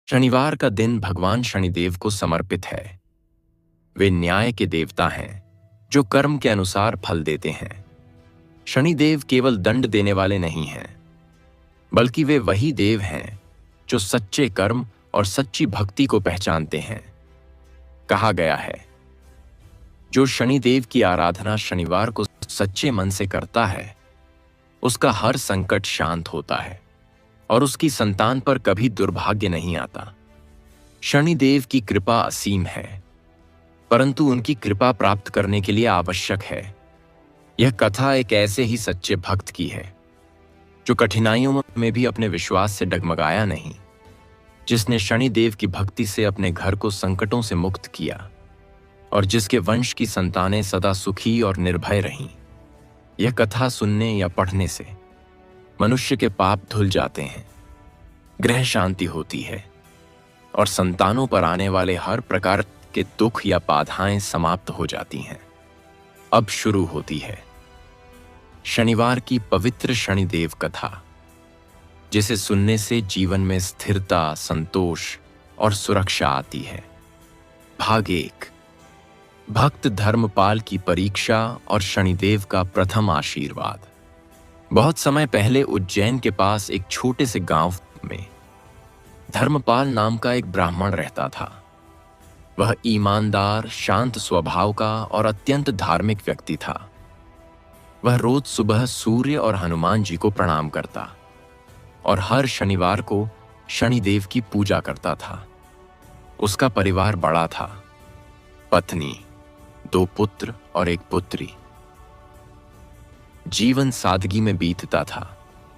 शनिवार का दिन भगवान शनिदेव को समर्पित है। वे न्याय के देवता हैं जो कर्म के अनुसार फल देते हैं। शनिदेव केवल दंड देने वाले नहीं हैं, बल्कि वे वही देव हैं जो सच्चे कर्म और सच्ची भक्ति को पहचानते हैं। कहा गया है, जो शनिदेव की आराधना शनिवार को सच्चे मन से करता है, उसका हर संकट शांत होता है और उसकी संतान पर कभी दुर्भाग्य नहीं आता। शनिदेव की कृपा असीम है, परंतु उनकी कृपा प्राप्त करने के लिए आवश्यक है। यह कथा एक ऐसे ही सच्चे भक्त की है जो कठिनाइयों में भी अपने विश्वास से डगमगाया नहीं, जिसने शनिदेव की भक्ति से अपने घर को संकटों से मुक्त किया और जिसके वंश की संतानें सदा सुखी और निर्भय रहीं। यह कथा सुनने या पढ़ने से मनुष्य के पाप धुल जाते हैं, ग्रह शांति होती है और संतानों पर आने वाले हर प्रकार के दुख या बाधाएं समाप्त हो जाती हैं। अब शुरू होती है शनिवार की पवित्र शनिदेव कथा, जिसे सुनने से जीवन में स्थिरता, संतोष और सुरक्षा आती है। भाग 1, भक्त धर्मपाल की परीक्षा और शनिदेव का प्रथम आशीर्वाद। बहुत समय पहले उज्जैन के पास एक छोटे से गांव में धर्मपाल नाम का एक ब्राह्मण रहता था। वह ईमानदार, शांत स्वभाव का और अत्यंत धार्मिक व्यक्ति था। वह रोज सुबह सूर्य और हनुमान जी को प्रणाम करता और हर शनिवार को शनिदेव की पूजा करता था। उसका परिवार बड़ा था, पत्नी, 2 पुत्र और 1 पुत्री। जीवन सादगी में बीतता था,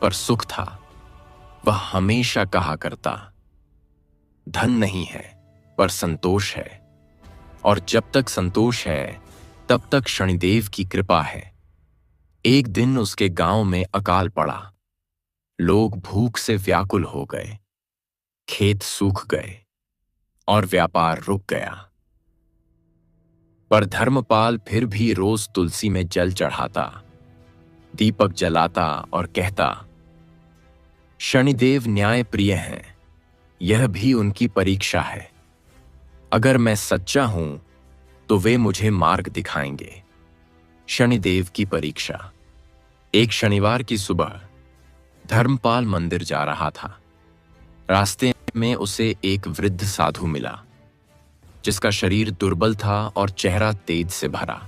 पर सुख था। वह हमेशा कहा करता, धन नहीं है पर संतोष है, और जब तक संतोष है तब तक शनिदेव की कृपा है। एक दिन उसके गांव में अकाल पड़ा। लोग भूख से व्याकुल हो गए, खेत सूख गए और व्यापार रुक गया। पर धर्मपाल फिर भी रोज तुलसी में जल चढ़ाता, दीपक जलाता और कहता, शनिदेव न्याय प्रिय हैं, यह भी उनकी परीक्षा है। अगर मैं सच्चा हूं तो वे मुझे मार्ग दिखाएंगे। शनिदेव की परीक्षा। एक शनिवार की सुबह धर्मपाल मंदिर जा रहा था। रास्ते में उसे एक वृद्ध साधु मिला, जिसका शरीर दुर्बल था और चेहरा तेज से भरा।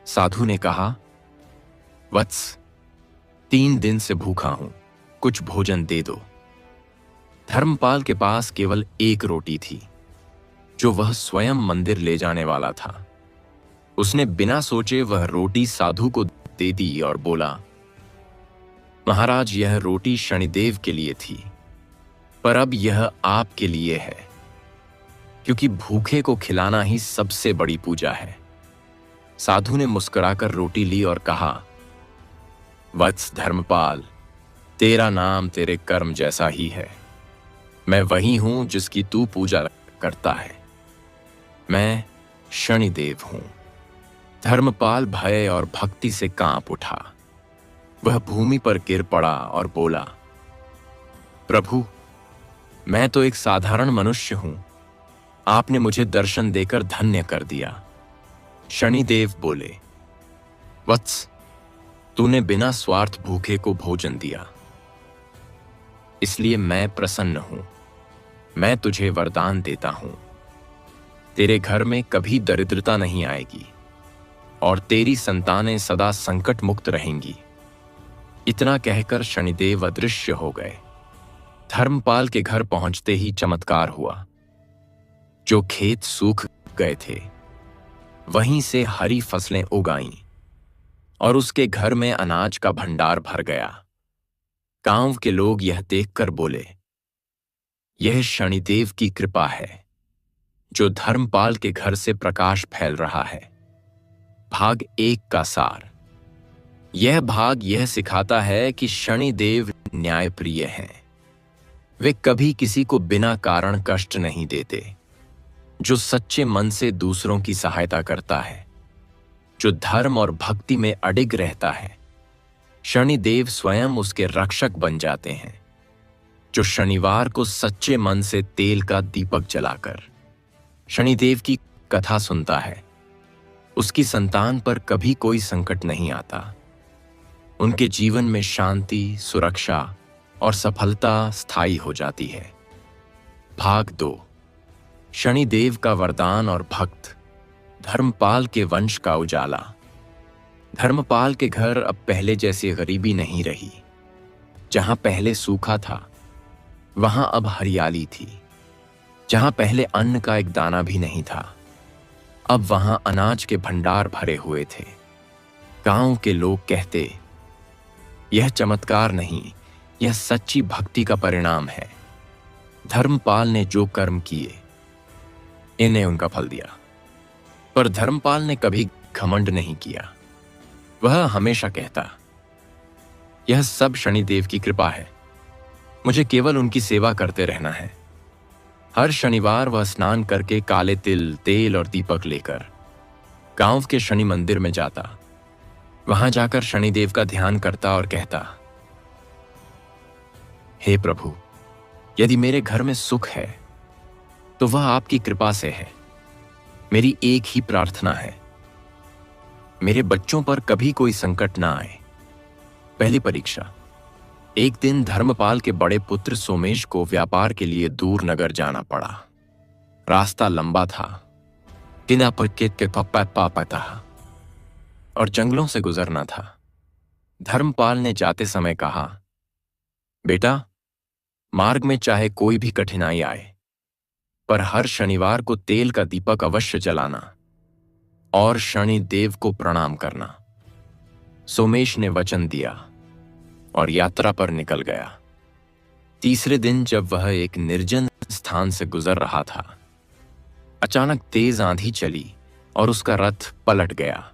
साधु ने कहा, वत्स, 3 दिन से भूखा हूं, कुछ भोजन दे दो। धर्मपाल के पास केवल 1 रोटी थी, जो वह स्वयं मंदिर ले जाने वाला था। उसने बिना सोचे वह रोटी साधु को दे दी और बोला, महाराज, यह रोटी शनिदेव के लिए थी, पर अब यह आपके लिए है, क्योंकि भूखे को खिलाना ही सबसे बड़ी पूजा है। साधु ने मुस्कुराकर रोटी ली और कहा, वत्स धर्मपाल, तेरा नाम तेरे कर्म जैसा ही है। मैं वही हूं जिसकी तू पूजा करता है। मैं शनिदेव हूं। धर्मपाल भय और भक्ति से कांप उठा। वह भूमि पर गिर पड़ा और बोला, प्रभु, मैं तो एक साधारण मनुष्य हूं। आपने मुझे दर्शन देकर धन्य कर दिया। शनिदेव बोले, वत्स, तूने बिना स्वार्थ भूखे को भोजन दिया, इसलिए मैं प्रसन्न हूं। मैं तुझे वरदान देता हूं, तेरे घर में कभी दरिद्रता नहीं आएगी और तेरी संतानें सदा संकट मुक्त रहेंगी। इतना कहकर शनिदेव अदृश्य हो गए। धर्मपाल के घर पहुंचते ही चमत्कार हुआ। जो खेत सूख गए थे, वहीं से हरी फसलें उगाईं और उसके घर में अनाज का भंडार भर गया। गांव के लोग यह देखकर बोले, यह शनिदेव की कृपा है, जो धर्मपाल के घर से प्रकाश फैल रहा है। भाग 1 का सार। यह भाग यह सिखाता है कि शनिदेव न्यायप्रिय हैं। वे कभी किसी को बिना कारण कष्ट नहीं देते। जो सच्चे मन से दूसरों की सहायता करता है, जो धर्म और भक्ति में अडिग रहता है, शनिदेव स्वयं उसके रक्षक बन जाते हैं। जो शनिवार को सच्चे मन से तेल का दीपक जलाकर शनिदेव की कथा सुनता है, उसकी संतान पर कभी कोई संकट नहीं आता। उनके जीवन में शांति, सुरक्षा और सफलता स्थायी हो जाती है। भाग 2। शनिदेव का वरदान और भक्त। धर्मपाल के वंश का उजाला। धर्मपाल के घर अब पहले जैसी गरीबी नहीं रही। जहां पहले सूखा था, वहां अब हरियाली थी। जहां पहले अन्न का एक दाना भी नहीं था, अब वहां अनाज के भंडार भरे हुए थे। गांव के लोग कहते, यह चमत्कार नहीं, यह सच्ची भक्ति का परिणाम है। धर्मपाल ने जो कर्म किए, इन्हें उनका फल दिया। पर धर्मपाल ने कभी घमंड नहीं किया। वह हमेशा कहता, यह सब शनिदेव की कृपा है, मुझे केवल उनकी सेवा करते रहना है। हर शनिवार वह स्नान करके काले तिल, तेल और दीपक लेकर गांव के शनि मंदिर में जाता। वहां जाकर शनिदेव का ध्यान करता और कहता, हे प्रभु, यदि मेरे घर में सुख है तो वह आपकी कृपा से है। मेरी एक ही प्रार्थना है, मेरे बच्चों पर कभी कोई संकट ना आए। पहली परीक्षा। एक दिन धर्मपाल के बड़े पुत्र सोमेश को व्यापार के लिए दूर नगर जाना पड़ा। रास्ता लंबा था, टिना पक्केत के पप्पा था और जंगलों से गुजरना था। धर्मपाल ने जाते समय कहा, बेटा, मार्ग में चाहे कोई भी कठिनाई आए, पर हर शनिवार को तेल का दीपक अवश्य जलाना और शनिदेव को प्रणाम करना। सोमेश ने वचन दिया और यात्रा पर निकल गया। तीसरे दिन जब वह एक निर्जन स्थान से गुजर रहा था, अचानक तेज आंधी चली और उसका रथ पलट गया।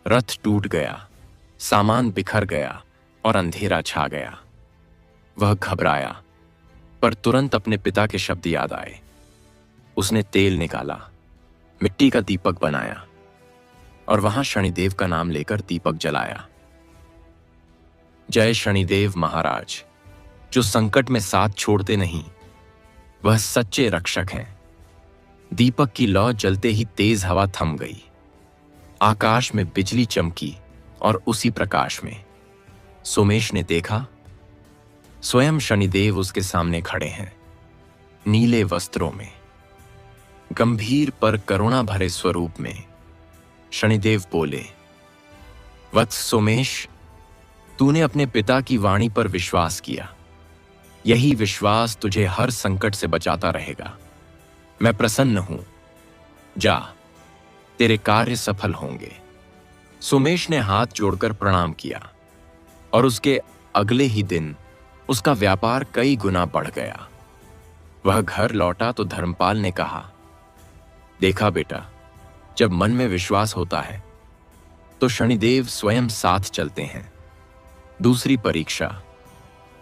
रथ टूट गया, सामान बिखर गया और अंधेरा छा गया। वह घबराया, पर तुरंत अपने पिता के शब्द याद आए। उसने तेल निकाला, मिट्टी का दीपक बनाया और वहां शनिदेव का नाम लेकर दीपक जलाया। जय शनिदेव महाराज, जो संकट में साथ छोड़ते नहीं, वह सच्चे रक्षक हैं। दीपक की लौ जलते ही तेज हवा थम गई। आकाश में बिजली चमकी और उसी प्रकाश में सोमेश ने देखा, स्वयं शनिदेव उसके सामने खड़े हैं, नीले वस्त्रों में। गंभीर पर करुणा भरे स्वरूप में शनिदेव बोले, वत्स सोमेश, तूने अपने पिता की वाणी पर विश्वास किया। यही विश्वास तुझे हर संकट से बचाता रहेगा। मैं प्रसन्न हूं। जा, तेरे कार्य सफल होंगे। सोमेश ने हाथ जोड़कर प्रणाम किया और उसके अगले ही दिन उसका व्यापार कई गुना बढ़ गया। वह घर लौटा तो धर्मपाल ने कहा, देखा बेटा, जब मन में विश्वास होता है तो शनिदेव स्वयं साथ चलते हैं। दूसरी परीक्षा।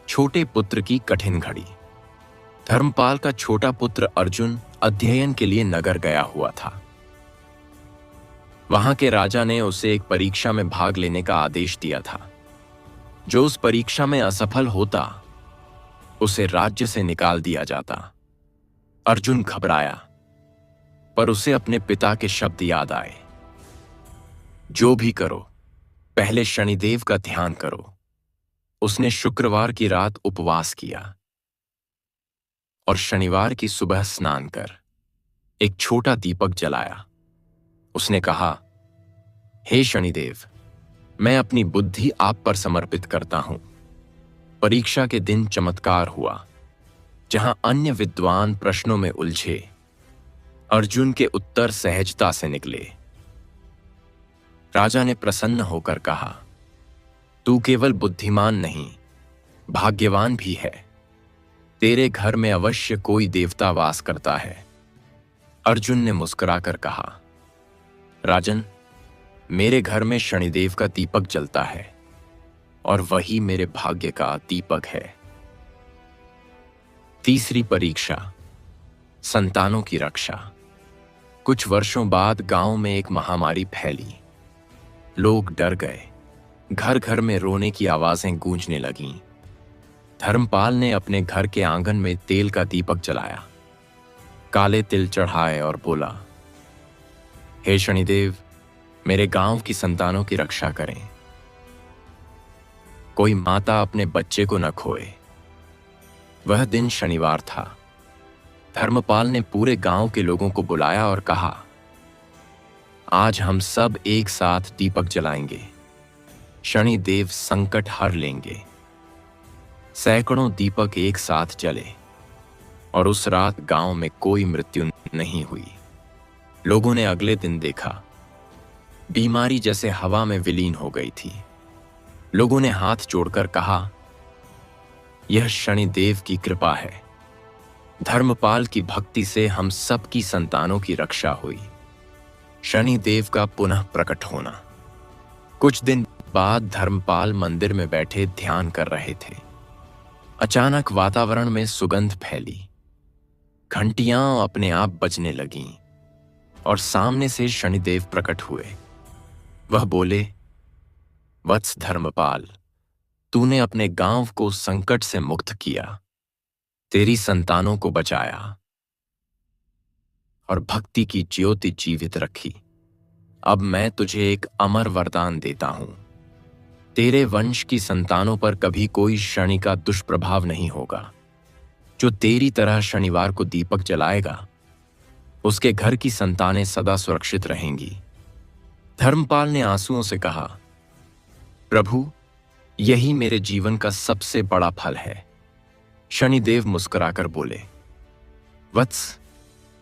छोटे पुत्र की कठिन घड़ी। धर्मपाल का छोटा पुत्र अर्जुन अध्ययन के लिए नगर गया हुआ था। वहां के राजा ने उसे एक परीक्षा में भाग लेने का आदेश दिया था। जो उस परीक्षा में असफल होता, उसे राज्य से निकाल दिया जाता। अर्जुन घबराया, पर उसे अपने पिता के शब्द याद आए, जो भी करो पहले शनिदेव का ध्यान करो। उसने शुक्रवार की रात उपवास किया और शनिवार की सुबह स्नान कर एक छोटा दीपक जलाया। उसने कहा, हे शनिदेव, मैं अपनी बुद्धि आप पर समर्पित करता हूं। परीक्षा के दिन चमत्कार हुआ। जहां अन्य विद्वान प्रश्नों में उलझे, अर्जुन के उत्तर सहजता से निकले। राजा ने प्रसन्न होकर कहा, तू केवल बुद्धिमान नहीं, भाग्यवान भी है। तेरे घर में अवश्य कोई देवता वास करता है। अर्जुन ने मुस्कुराकर कहा, राजन, मेरे घर में शनिदेव का दीपक जलता है और वही मेरे भाग्य का दीपक है। तीसरी परीक्षा। संतानों की रक्षा। कुछ वर्षों बाद गांव में एक महामारी फैली। लोग डर गए। घर घर में रोने की आवाजें गूंजने लगीं। धर्मपाल ने अपने घर के आंगन में तेल का दीपक जलाया, काले तिल चढ़ाए और बोला, हे शनिदेव, मेरे गांव की संतानों की रक्षा करें। कोई माता अपने बच्चे को न खोए। वह दिन शनिवार था। धर्मपाल ने पूरे गांव के लोगों को बुलाया और कहा, आज हम सब एक साथ दीपक जलाएंगे, शनिदेव संकट हर लेंगे। सैकड़ों दीपक एक साथ जले और उस रात गांव में कोई मृत्यु नहीं हुई। लोगों ने अगले दिन देखा, बीमारी जैसे हवा में विलीन हो गई थी। लोगों ने हाथ जोड़कर कहा, यह शनिदेव की कृपा है। धर्मपाल की भक्ति से हम सबकी संतानों की रक्षा हुई। शनिदेव का पुनः प्रकट होना। कुछ दिन बाद धर्मपाल मंदिर में बैठे ध्यान कर रहे थे। अचानक वातावरण में सुगंध फैली, घंटियां अपने आप बजने लगीं और सामने से शनिदेव प्रकट हुए। वह बोले, वत्स धर्मपाल, तूने अपने गांव को संकट से मुक्त किया, तेरी संतानों को बचाया और भक्ति की ज्योति जीवित रखी। अब मैं तुझे एक अमर वरदान देता हूं। तेरे वंश की संतानों पर कभी कोई शनि का दुष्प्रभाव नहीं होगा। जो तेरी तरह शनिवार को दीपक जलाएगा, उसके घर की संतानें सदा सुरक्षित रहेंगी। धर्मपाल ने आंसुओं से कहा, प्रभु, यही मेरे जीवन का सबसे बड़ा फल है। शनिदेव मुस्कुराकर बोले, वत्स,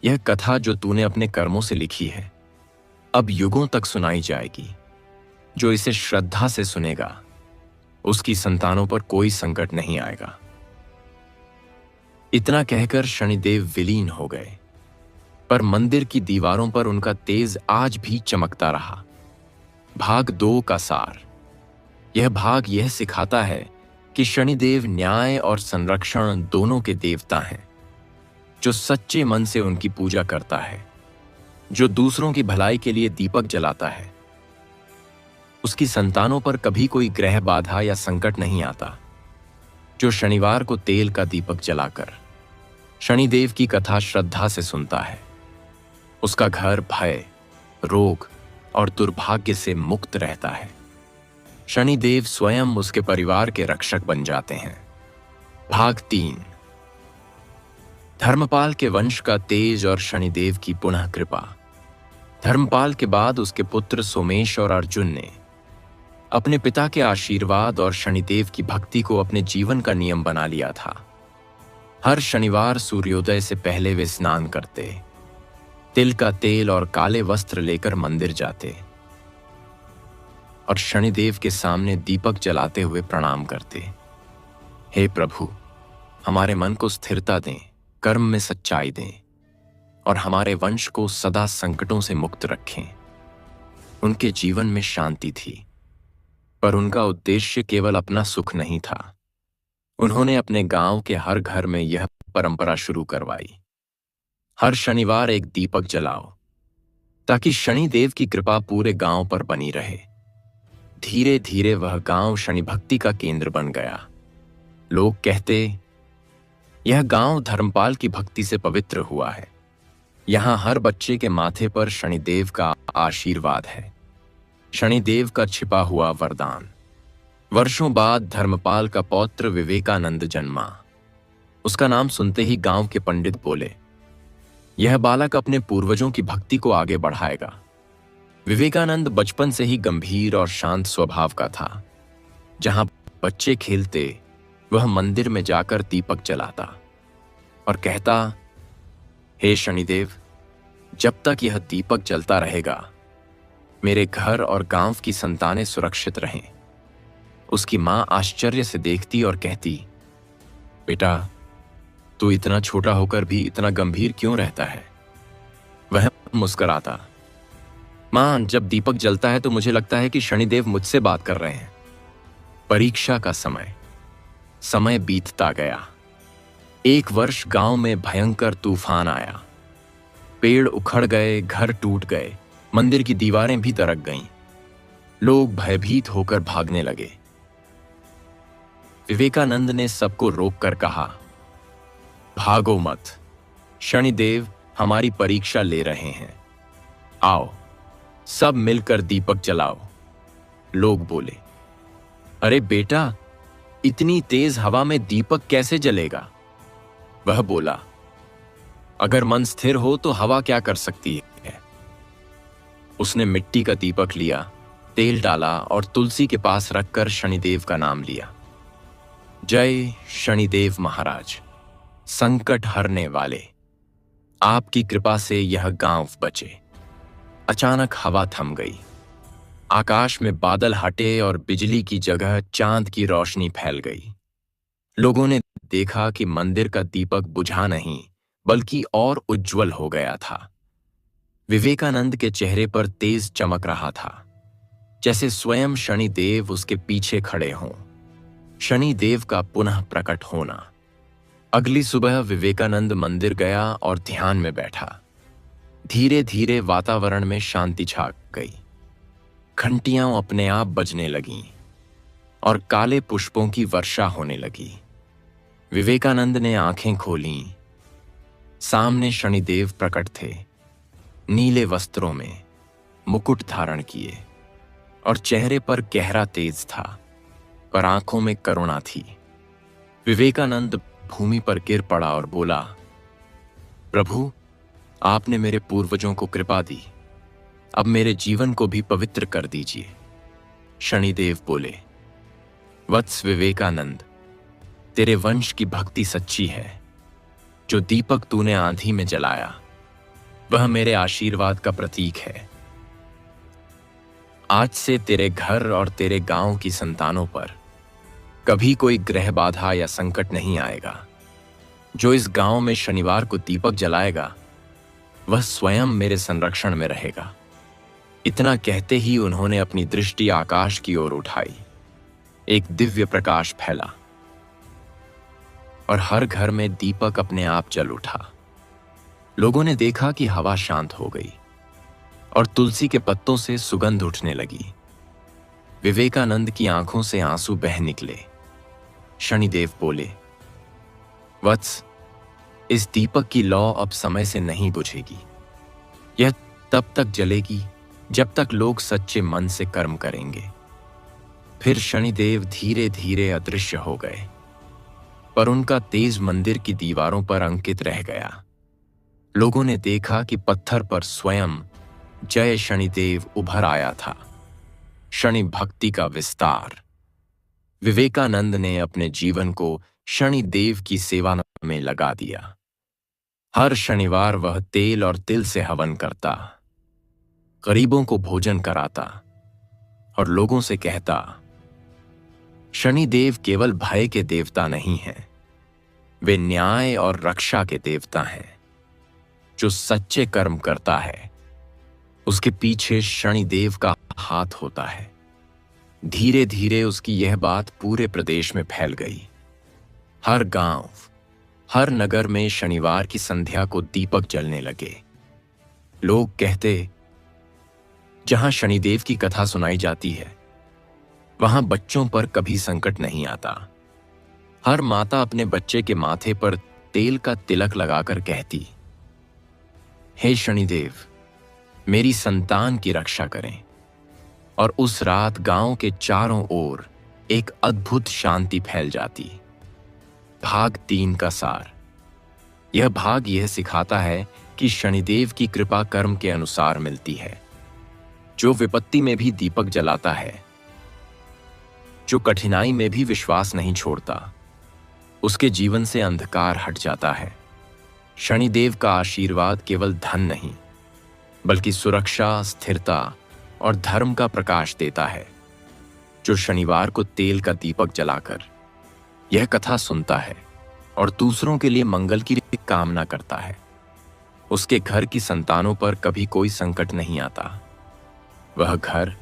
यह कथा जो तूने अपने कर्मों से लिखी है, अब युगों तक सुनाई जाएगी। जो इसे श्रद्धा से सुनेगा, उसकी संतानों पर कोई संकट नहीं आएगा। इतना कहकर शनिदेव विलीन हो गए, पर मंदिर की दीवारों पर उनका तेज आज भी चमकता रहा। भाग 2 का सार। यह भाग यह सिखाता है कि शनिदेव न्याय और संरक्षण दोनों के देवता हैं। जो सच्चे मन से उनकी पूजा करता है, जो दूसरों की भलाई के लिए दीपक जलाता है, उसकी संतानों पर कभी कोई ग्रह बाधा या संकट नहीं आता। जो शनिवार को तेल का दीपक जलाकर शनिदेव की कथा श्रद्धा से सुनता है, उसका घर भय, रोग और दुर्भाग्य से मुक्त रहता है। शनिदेव स्वयं उसके परिवार के रक्षक बन जाते हैं। भाग 3। धर्मपाल के वंश का तेज और शनिदेव की पुनः कृपा। धर्मपाल के बाद उसके पुत्र सोमेश और अर्जुन ने अपने पिता के आशीर्वाद और शनिदेव की भक्ति को अपने जीवन का नियम बना लिया था। हर शनिवार सूर्योदय से पहले वे स्नान करते, तिल का तेल और काले वस्त्र लेकर मंदिर जाते और शनिदेव के सामने दीपक जलाते हुए प्रणाम करते। हे प्रभु, हमारे मन को स्थिरता दें, कर्म में सच्चाई दें और हमारे वंश को सदा संकटों से मुक्त रखें। उनके जीवन में शांति थी, पर उनका उद्देश्य केवल अपना सुख नहीं था। उन्होंने अपने गांव के हर घर में यह परंपरा शुरू करवाई, हर शनिवार एक दीपक जलाओ, ताकि शनिदेव की कृपा पूरे गांव पर बनी रहे। धीरे धीरे वह गांव शनि भक्ति का केंद्र बन गया। लोग कहते, यह गांव धर्मपाल की भक्ति से पवित्र हुआ है। यहां हर बच्चे के माथे पर शनिदेव का आशीर्वाद है, शनिदेव का छिपा हुआ वरदान। वर्षों बाद धर्मपाल का पौत्र विवेकानंद जन्मा। उसका नाम सुनते ही गांव के पंडित बोले, यह बालक अपने पूर्वजों की भक्ति को आगे बढ़ाएगा। विवेकानंद बचपन से ही गंभीर और शांत स्वभाव का था। जहां बच्चे खेलते, वह मंदिर में जाकर दीपक जलाता और कहता, हे शनिदेव, जब तक यह दीपक जलता रहेगा, मेरे घर और गांव की संतानें सुरक्षित रहें। उसकी मां आश्चर्य से देखती और कहती, बेटा, तू इतना छोटा होकर भी इतना गंभीर क्यों रहता है? वह मुस्कुराता, मां, जब दीपक जलता है तो मुझे लगता है कि शनिदेव मुझसे बात कर रहे हैं। परीक्षा का समय बीतता गया। एक वर्ष गांव में भयंकर तूफान आया। पेड़ उखड़ गए, घर टूट गए, मंदिर की दीवारें भी दरक गईं। लोग भयभीत होकर भागने लगे। विवेकानंद ने सबको रोककर कहा, भागो मत, शनिदेव हमारी परीक्षा ले रहे हैं। आओ सब मिलकर दीपक जलाओ। लोग बोले, अरे बेटा, इतनी तेज हवा में दीपक कैसे जलेगा? वह बोला, अगर मन स्थिर हो तो हवा क्या कर सकती है। उसने मिट्टी का दीपक लिया, तेल डाला और तुलसी के पास रखकर शनिदेव का नाम लिया। जय शनिदेव महाराज, संकट हरने वाले, आपकी कृपा से यह गांव बचे। अचानक हवा थम गई। आकाश में बादल हटे और बिजली की जगह चांद की रोशनी फैल गई। लोगों ने देखा कि मंदिर का दीपक बुझा नहीं बल्कि और उज्जवल हो गया था। विवेकानंद के चेहरे पर तेज चमक रहा था, जैसे स्वयं शनिदेव उसके पीछे खड़े हों। शनिदेव का पुनः प्रकट होना। अगली सुबह विवेकानंद मंदिर गया और ध्यान में बैठा। धीरे धीरे वातावरण में शांति छा गई। घंटियां अपने आप बजने लगीं और काले पुष्पों की वर्षा होने लगी। विवेकानंद ने आंखें खोलीं। सामने शनिदेव प्रकट थे, नीले वस्त्रों में, मुकुट धारण किए, और चेहरे पर गहरा तेज था, पर आंखों में करुणा थी। विवेकानंद भूमि पर गिर पड़ा और बोला, प्रभु, आपने मेरे पूर्वजों को कृपा दी, अब मेरे जीवन को भी पवित्र कर दीजिए। शनिदेव बोले, वत्स विवेकानंद, तेरे वंश की भक्ति सच्ची है। जो दीपक तूने आंधी में जलाया, वह मेरे आशीर्वाद का प्रतीक है। आज से तेरे घर और तेरे गांव की संतानों पर कभी कोई ग्रह बाधा या संकट नहीं आएगा। जो इस गांव में शनिवार को दीपक जलाएगा, वह स्वयं मेरे संरक्षण में रहेगा। इतना कहते ही उन्होंने अपनी दृष्टि आकाश की ओर उठाई। एक दिव्य प्रकाश फैला और हर घर में दीपक अपने आप जल उठा। लोगों ने देखा कि हवा शांत हो गई और तुलसी के पत्तों से सुगंध उठने लगी। विवेकानंद की आंखों से आंसू बह निकले। शनिदेव बोले, वत्स, इस दीपक की लौ अब समय से नहीं बुझेगी। यह तब तक जलेगी जब तक लोग सच्चे मन से कर्म करेंगे। फिर शनिदेव धीरे धीरे अदृश्य हो गए, पर उनका तेज मंदिर की दीवारों पर अंकित रह गया। लोगों ने देखा कि पत्थर पर स्वयं जय शनिदेव उभर आया था। शनि भक्ति का विस्तार। विवेकानंद ने अपने जीवन को शनिदेव की सेवा में लगा दिया। हर शनिवार वह तेल और तिल से हवन करता, गरीबों को भोजन कराता और लोगों से कहता, शनिदेव केवल भय के देवता नहीं हैं, वे न्याय और रक्षा के देवता हैं। जो सच्चे कर्म करता है, उसके पीछे शनिदेव का हाथ होता है। धीरे धीरे उसकी यह बात पूरे प्रदेश में फैल गई। हर गांव, हर नगर में शनिवार की संध्या को दीपक जलने लगे। लोग कहते, जहां शनिदेव की कथा सुनाई जाती है, वहां बच्चों पर कभी संकट नहीं आता। हर माता अपने बच्चे के माथे पर तेल का तिलक लगाकर कहती, हे शनिदेव, मेरी संतान की रक्षा करें। और उस रात गांव के चारों ओर एक अद्भुत शांति फैल जाती। भाग 3 का सार। यह भाग यह सिखाता है कि शनिदेव की कृपा कर्म के अनुसार मिलती है। जो विपत्ति में भी दीपक जलाता है, जो कठिनाई में भी विश्वास नहीं छोड़ता, उसके जीवन से अंधकार हट जाता है। शनिदेव का आशीर्वाद केवल धन नहीं, बल्कि सुरक्षा, स्थिरता और धर्म का प्रकाश देता है। जो शनिवार को तेल का दीपक जलाकर यह कथा सुनता है और दूसरों के लिए मंगल की कामना करता है, उसके घर की संतानों पर कभी कोई संकट नहीं आता। वह घर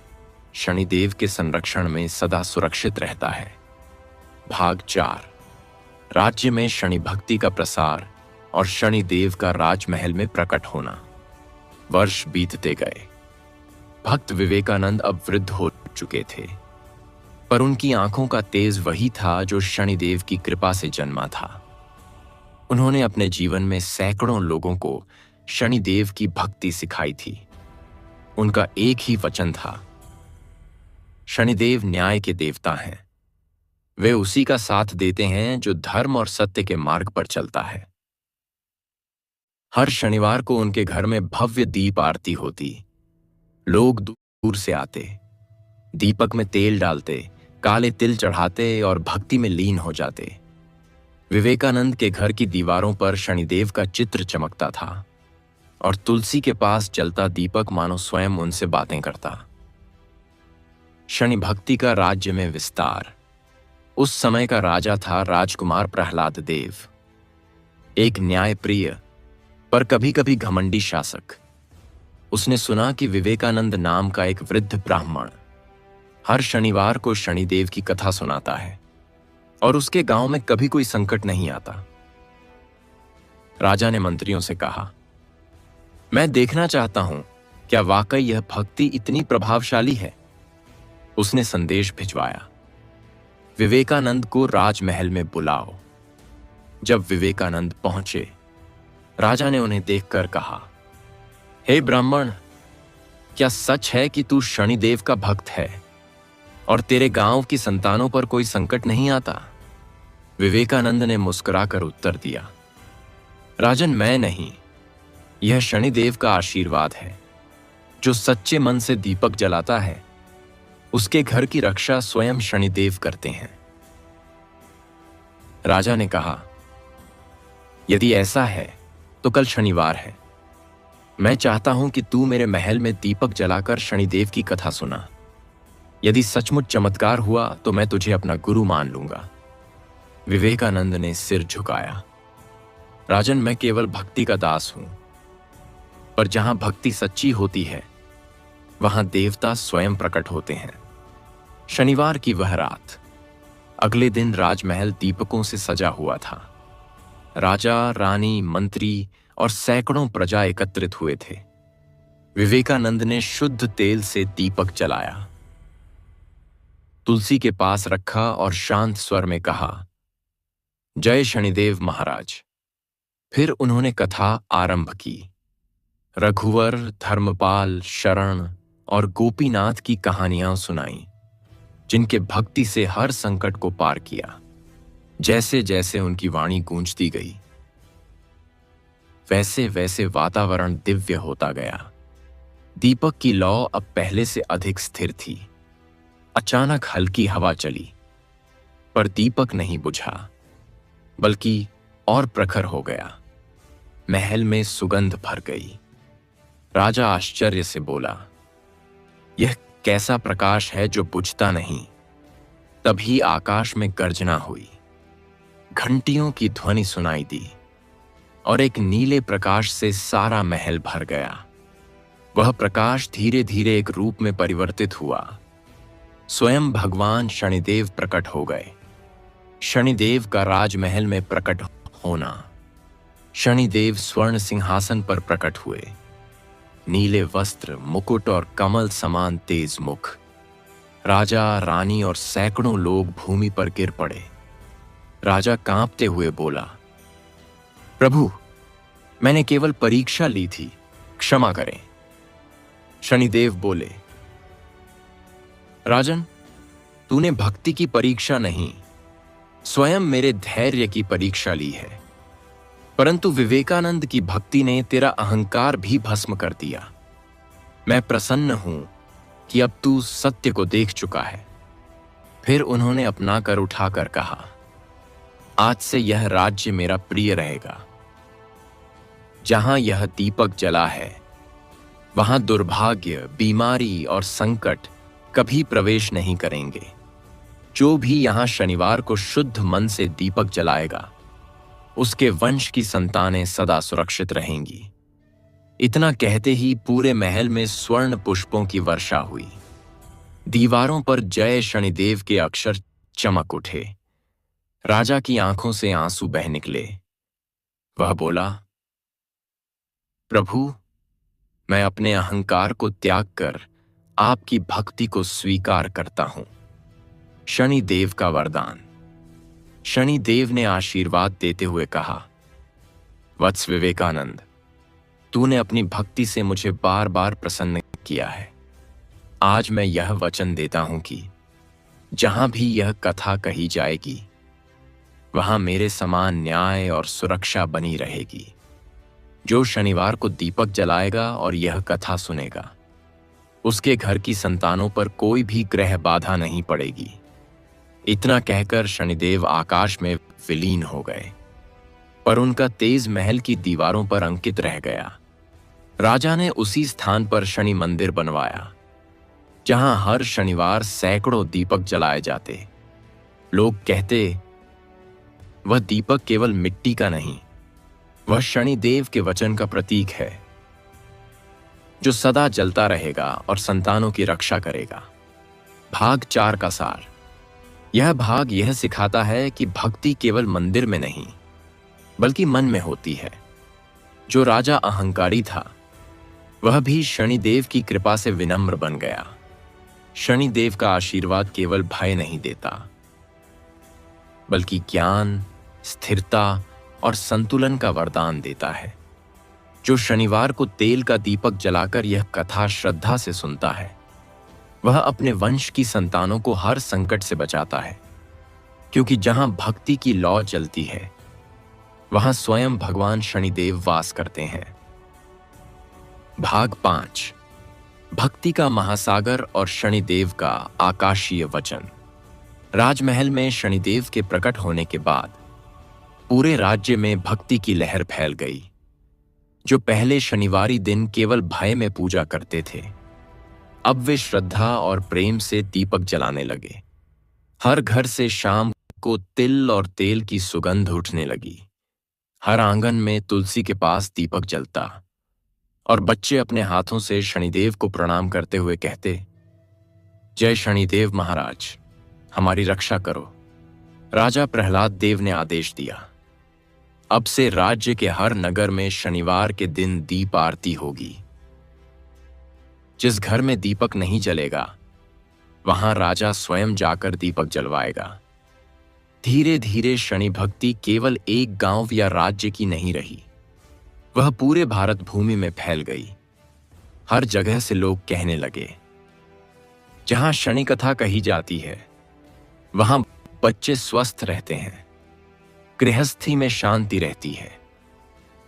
शनिदेव के संरक्षण में सदा सुरक्षित रहता है। भाग 4। राज्य में शनि भक्ति का प्रसार और शनिदेव का राजमहल में प्रकट होना। वर्ष बीतते गए। भक्त विवेकानंद अब वृद्ध हो चुके थे, पर उनकी आंखों का तेज वही था जो शनिदेव की कृपा से जन्मा था। उन्होंने अपने जीवन में सैकड़ों लोगों को शनिदेव की भक्ति सिखाई थी। उनका एक ही वचन था, शनिदेव न्याय के देवता हैं। वे उसी का साथ देते हैं जो धर्म और सत्य के मार्ग पर चलता है। हर शनिवार को उनके घर में भव्य दीप आरती होती। लोग दूर से आते, दीपक में तेल डालते, काले तिल चढ़ाते और भक्ति में लीन हो जाते। विवेकानंद के घर की दीवारों पर शनिदेव का चित्र चमकता था और तुलसी के पास जलता दीपक मानो स्वयं उनसे बातें करता। शनि भक्ति का राज्य में विस्तार। उस समय का राजा था राजकुमार प्रहलाद देव, एक न्यायप्रिय पर कभी कभी घमंडी शासक। उसने सुना कि विवेकानंद नाम का एक वृद्ध ब्राह्मण हर शनिवार को शनिदेव की कथा सुनाता है और उसके गांव में कभी कोई संकट नहीं आता। राजा ने मंत्रियों से कहा, मैं देखना चाहता हूं क्या वाकई यह भक्ति इतनी प्रभावशाली है। उसने संदेश भिजवाया, विवेकानंद को राजमहल में बुलाओ। जब विवेकानंद पहुंचे, राजा ने उन्हें देखकर कहा, हे ब्राह्मण, क्या सच है कि तू शनिदेव का भक्त है और तेरे गांव की संतानों पर कोई संकट नहीं आता? विवेकानंद ने मुस्कुराकर उत्तर दिया, राजन, मैं नहीं, यह शनिदेव का आशीर्वाद है। जो सच्चे मन से दीपक जलाता है, उसके घर की रक्षा स्वयं शनिदेव करते हैं। राजा ने कहा, यदि ऐसा है तो कल शनिवार है। मैं चाहता हूं कि तू मेरे महल में दीपक जलाकर शनिदेव की कथा सुना। यदि सचमुच चमत्कार हुआ तो मैं तुझे अपना गुरु मान लूंगा। विवेकानंद ने सिर झुकाया, राजन, मैं केवल भक्ति का दास हूं, पर जहां भक्ति सच्ची होती है वहां देवता स्वयं प्रकट होते हैं। शनिवार की वह रात, अगले दिन राजमहल दीपकों से सजा हुआ था। राजा, रानी, मंत्री और सैकड़ों प्रजा एकत्रित हुए थे। विवेकानंद ने शुद्ध तेल से दीपक जलाया, तुलसी के पास रखा और शांत स्वर में कहा, जय शनिदेव महाराज। फिर उन्होंने कथा आरंभ की। रघुवर, धर्मपाल, शरण और गोपीनाथ की कहानियां सुनाई, जिनके भक्ति से हर संकट को पार किया। जैसे जैसे उनकी वाणी गूंजती गई, वैसे वैसे वातावरण दिव्य होता गया। दीपक की लौ अब पहले से अधिक स्थिर थी। अचानक हल्की हवा चली, पर दीपक नहीं बुझा, बल्कि और प्रखर हो गया। महल में सुगंध भर गई। राजा आश्चर्य से बोला, यह कैसा प्रकाश है जो बुझता नहीं। तभी आकाश में गर्जना हुई, घंटियों की ध्वनि सुनाई दी और एक नीले प्रकाश से सारा महल भर गया। वह प्रकाश धीरे धीरे एक रूप में परिवर्तित हुआ। स्वयं भगवान शनिदेव प्रकट हो गए। शनिदेव का राजमहल में प्रकट होना। शनिदेव स्वर्ण सिंहासन पर प्रकट हुए, नीले वस्त्र, मुकुट और कमल समान तेज मुख। राजा, रानी और सैकड़ों लोग भूमि पर गिर पड़े। राजा कांपते हुए बोला, प्रभु, मैंने केवल परीक्षा ली थी, क्षमा करें। शनिदेव बोले, राजन, तूने भक्ति की परीक्षा नहीं, स्वयं मेरे धैर्य की परीक्षा ली है। परंतु विवेकानंद की भक्ति ने तेरा अहंकार भी भस्म कर दिया। मैं प्रसन्न हूं कि अब तू सत्य को देख चुका है। फिर उन्होंने अपना कर उठाकर कहा, आज से यह राज्य मेरा प्रिय रहेगा। जहां यह दीपक जला है, वहां दुर्भाग्य, बीमारी और संकट कभी प्रवेश नहीं करेंगे। जो भी यहां शनिवार को शुद्ध मन से दीपक जलाएगा, उसके वंश की संतानें सदा सुरक्षित रहेंगी। इतना कहते ही पूरे महल में स्वर्ण पुष्पों की वर्षा हुई। दीवारों पर जय शनिदेव के अक्षर चमक उठे। राजा की आंखों से आंसू बह निकले। वह बोला, प्रभु, मैं अपने अहंकार को त्याग कर आपकी भक्ति को स्वीकार करता हूं। शनिदेव का वरदान। शनिदेव ने आशीर्वाद देते हुए कहा, वत्स विवेकानंद, तूने अपनी भक्ति से मुझे बार बार प्रसन्न किया है। आज मैं यह वचन देता हूं कि जहां भी यह कथा कही जाएगी वहां मेरे समान न्याय और सुरक्षा बनी रहेगी। जो शनिवार को दीपक जलाएगा और यह कथा सुनेगा, उसके घर की संतानों पर कोई भी ग्रह बाधा नहीं पड़ेगी। इतना कहकर शनिदेव आकाश में विलीन हो गए, पर उनका तेज महल की दीवारों पर अंकित रह गया। राजा ने उसी स्थान पर शनि मंदिर बनवाया, जहां हर शनिवार सैकड़ों दीपक जलाए जाते। लोग कहते, वह दीपक केवल मिट्टी का नहीं, वह शनिदेव के वचन का प्रतीक है, जो सदा जलता रहेगा और संतानों की रक्षा करेगा। भाग 4 का सार। यह भाग यह सिखाता है कि भक्ति केवल मंदिर में नहीं, बल्कि मन में होती है। जो राजा अहंकारी था, वह भी शनिदेव की कृपा से विनम्र बन गया। शनिदेव का आशीर्वाद केवल भय नहीं देता, बल्कि ज्ञान, स्थिरता और संतुलन का वरदान देता है। जो शनिवार को तेल का दीपक जलाकर यह कथा श्रद्धा से सुनता है, वह अपने वंश की संतानों को हर संकट से बचाता है, क्योंकि जहां भक्ति की लौ जलती है, वहां स्वयं भगवान शनिदेव वास करते हैं। भाग 5। भक्ति का महासागर और शनिदेव का आकाशीय वचन। राजमहल में शनिदेव के प्रकट होने के बाद पूरे राज्य में भक्ति की लहर फैल गई। जो पहले शनिवारी दिन केवल भय में पूजा करते थे, अब वे श्रद्धा और प्रेम से दीपक जलाने लगे। हर घर से शाम को तिल और तेल की सुगंध उठने लगी। हर आंगन में तुलसी के पास दीपक जलता और बच्चे अपने हाथों से शनिदेव को प्रणाम करते हुए कहते, जय शनिदेव महाराज, हमारी रक्षा करो। राजा प्रहलाद देव ने आदेश दिया, अब से राज्य के हर नगर में शनिवार के दिन दीप आरती होगी। जिस घर में दीपक नहीं जलेगा, वहां राजा स्वयं जाकर दीपक जलवाएगा। धीरे धीरे शनि भक्ति केवल एक गांव या राज्य की नहीं रही, वह पूरे भारत भूमि में फैल गई। हर जगह से लोग कहने लगे, जहां शनि कथा कही जाती है, वहां बच्चे स्वस्थ रहते हैं, गृहस्थी में शांति रहती है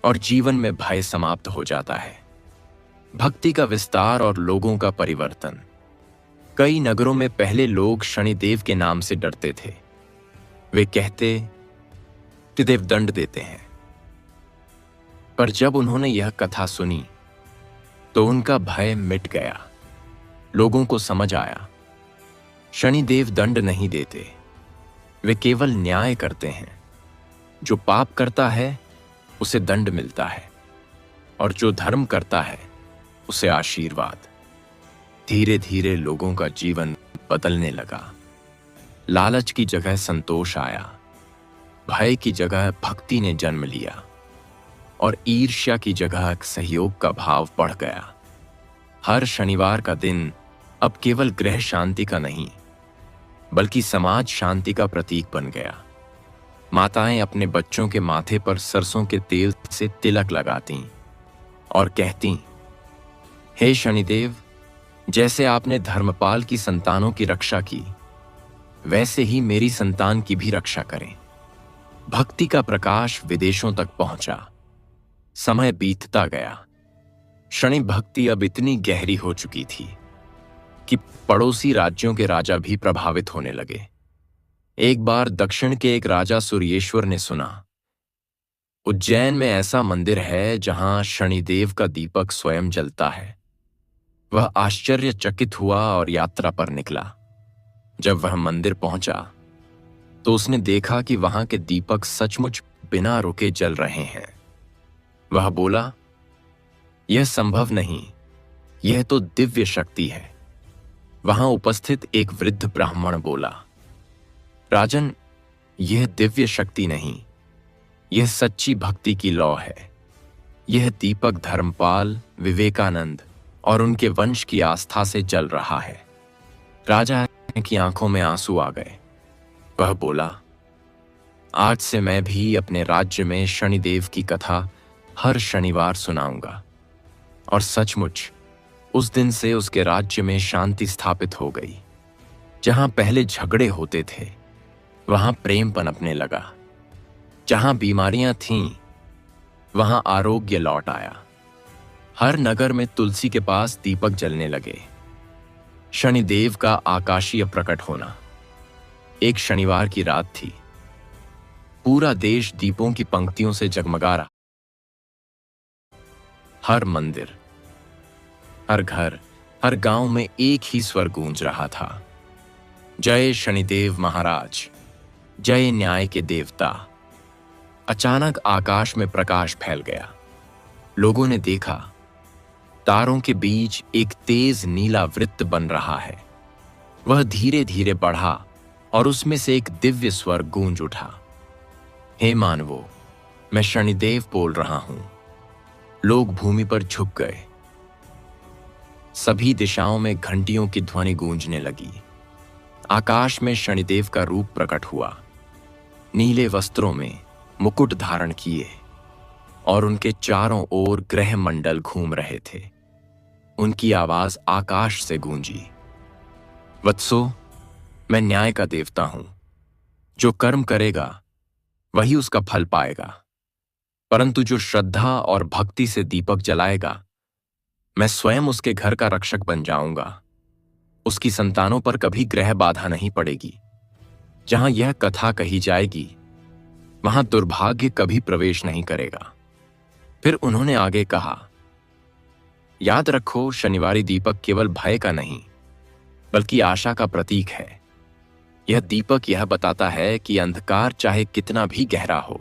और जीवन में भय समाप्त हो जाता है। भक्ति का विस्तार और लोगों का परिवर्तन। कई नगरों में पहले लोग शनिदेव के नाम से डरते थे। वे कहते, शनिदेव दंड देते हैं। पर जब उन्होंने यह कथा सुनी, तो उनका भय मिट गया। लोगों को समझ आया, शनिदेव दंड नहीं देते, वे केवल न्याय करते हैं। जो पाप करता है उसे दंड मिलता है, और जो धर्म करता है उसे आशीर्वाद। धीरे धीरे लोगों का जीवन बदलने लगा। लालच की जगह संतोष आया, भय की जगह भक्ति ने जन्म लिया, और ईर्ष्या की जगह सहयोग का भाव बढ़ गया। हर शनिवार का दिन अब केवल गृह शांति का नहीं, बल्कि समाज शांति का प्रतीक बन गया। माताएं अपने बच्चों के माथे पर सरसों के तेल से तिलक लगाती और कहती, हे शनिदेव, जैसे आपने धर्मपाल की संतानों की रक्षा की, वैसे ही मेरी संतान की भी रक्षा करें। भक्ति का प्रकाश विदेशों तक पहुंचा। समय बीतता गया। शनि भक्ति अब इतनी गहरी हो चुकी थी कि पड़ोसी राज्यों के राजा भी प्रभावित होने लगे। एक बार दक्षिण के एक राजा सूर्येश्वर ने सुना, उज्जैन में ऐसा मंदिर है जहां शनिदेव का दीपक स्वयं जलता है। वह आश्चर्यचकित हुआ और यात्रा पर निकला। जब वह मंदिर पहुंचा, तो उसने देखा कि वहां के दीपक सचमुच बिना रुके जल रहे हैं। वह बोला, यह संभव नहीं, यह तो दिव्य शक्ति है। वहां उपस्थित एक वृद्ध ब्राह्मण बोला, राजन, यह दिव्य शक्ति नहीं, यह सच्ची भक्ति की लौ है। यह दीपक धर्मपाल, विवेकानंद और उनके वंश की आस्था से जल रहा है। राजा की आंखों में आंसू आ गए। वह बोला, आज से मैं भी अपने राज्य में शनिदेव की कथा हर शनिवार सुनाऊंगा। और सचमुच उस दिन से उसके राज्य में शांति स्थापित हो गई। जहां पहले झगड़े होते थे वहां प्रेम पनपने लगा। जहां बीमारियां थीं वहां आरोग्य लौट आया। हर नगर में तुलसी के पास दीपक जलने लगे। शनिदेव का आकाशीय प्रकट होना। एक शनिवार की रात थी। पूरा देश दीपों की पंक्तियों से जगमगा रहा। हर मंदिर, हर घर, हर गांव में एक ही स्वर गूंज रहा था, जय शनिदेव महाराज, जय न्याय के देवता। अचानक आकाश में प्रकाश फैल गया। लोगों ने देखा, तारों के बीच एक तेज नीला वृत्त बन रहा है। वह धीरे धीरे बढ़ा और उसमें से एक दिव्य स्वर गूंज उठा, हे मानवों, मैं शनिदेव बोल रहा हूं। लोग भूमि पर झुक गए। सभी दिशाओं में घंटियों की ध्वनि गूंजने लगी। आकाश में शनिदेव का रूप प्रकट हुआ। नीले वस्त्रों में मुकुट धारण किए और उनके चारों ओर ग्रह मंडल घूम रहे थे। उनकी आवाज आकाश से गूंजी, वत्सो, मैं न्याय का देवता हूं। जो कर्म करेगा वही उसका फल पाएगा, परंतु जो श्रद्धा और भक्ति से दीपक जलाएगा, मैं स्वयं उसके घर का रक्षक बन जाऊंगा। उसकी संतानों पर कभी ग्रह बाधा नहीं पड़ेगी। जहां यह कथा कही जाएगी वहां दुर्भाग्य कभी प्रवेश नहीं करेगा। फिर उन्होंने आगे कहा, याद रखो, शनिवारी दीपक केवल भय का नहीं बल्कि आशा का प्रतीक है। यह दीपक यह बताता है कि अंधकार चाहे कितना भी गहरा हो,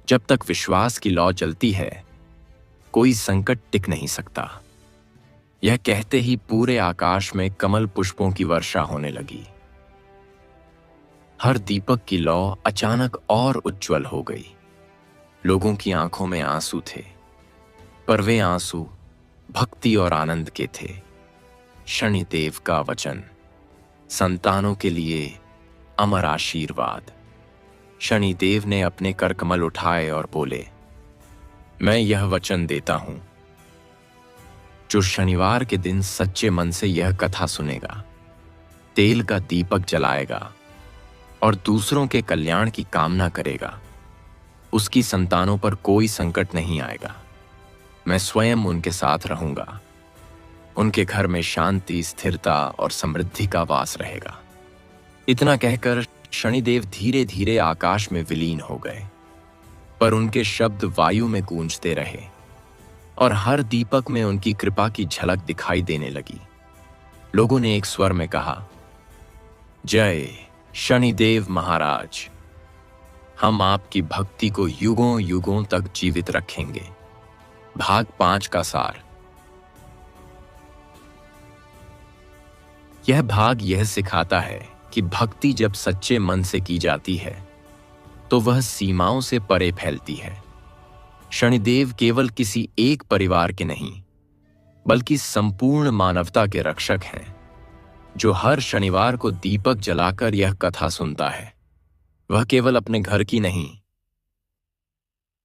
जब तक विश्वास की लौ जलती है कोई संकट टिक नहीं सकता। यह कहते ही पूरे आकाश में कमल पुष्पों की वर्षा होने लगी। हर दीपक की लौ अचानक और उज्जवल हो गई। लोगों की आंखों में आंसू थे, पर वे आंसू भक्ति और आनंद के थे। शनिदेव का वचन, संतानों के लिए अमर आशीर्वाद। शनिदेव ने अपने करकमल उठाए और बोले, मैं यह वचन देता हूं, जो शनिवार के दिन सच्चे मन से यह कथा सुनेगा, तेल का दीपक जलाएगा और दूसरों के कल्याण की कामना करेगा, उसकी संतानों पर कोई संकट नहीं आएगा। मैं स्वयं उनके साथ रहूंगा। उनके घर में शांति, स्थिरता और समृद्धि का वास रहेगा। इतना कहकर शनिदेव धीरे धीरे आकाश में विलीन हो गए, पर उनके शब्द वायु में गूंजते रहे और हर दीपक में उनकी कृपा की झलक दिखाई देने लगी। लोगों ने एक स्वर में कहा, जय शनिदेव महाराज, हम आपकी भक्ति को युगों युगों तक जीवित रखेंगे। भाग 5 का सार। यह भाग यह सिखाता है कि भक्ति जब सच्चे मन से की जाती है तो वह सीमाओं से परे फैलती है। शनिदेव केवल किसी एक परिवार के नहीं बल्कि संपूर्ण मानवता के रक्षक हैं। जो हर शनिवार को दीपक जलाकर यह कथा सुनता है वह केवल अपने घर की नहीं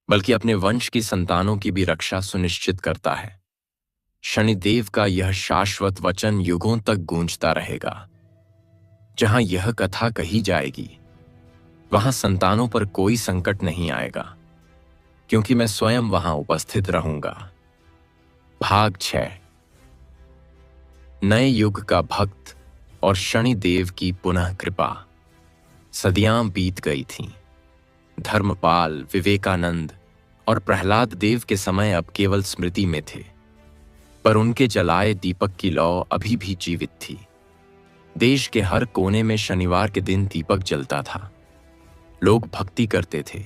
बल्कि अपने वंश की संतानों की भी रक्षा सुनिश्चित करता है। शनिदेव का यह शाश्वत वचन युगों तक गूंजता रहेगा। जहां यह कथा कही जाएगी वहां संतानों पर कोई संकट नहीं आएगा, क्योंकि मैं स्वयं वहां उपस्थित रहूंगा। भाग 6। नए युग का भक्त और शनिदेव की पुनः कृपा। सदियां बीत गई थीं। धर्मपाल, विवेकानंद और प्रहलाद देव के समय अब केवल स्मृति में थे, पर उनके जलाए दीपक की लौ अभी भी जीवित थी। देश के हर कोने में शनिवार के दिन दीपक जलता था। लोग भक्ति करते थे,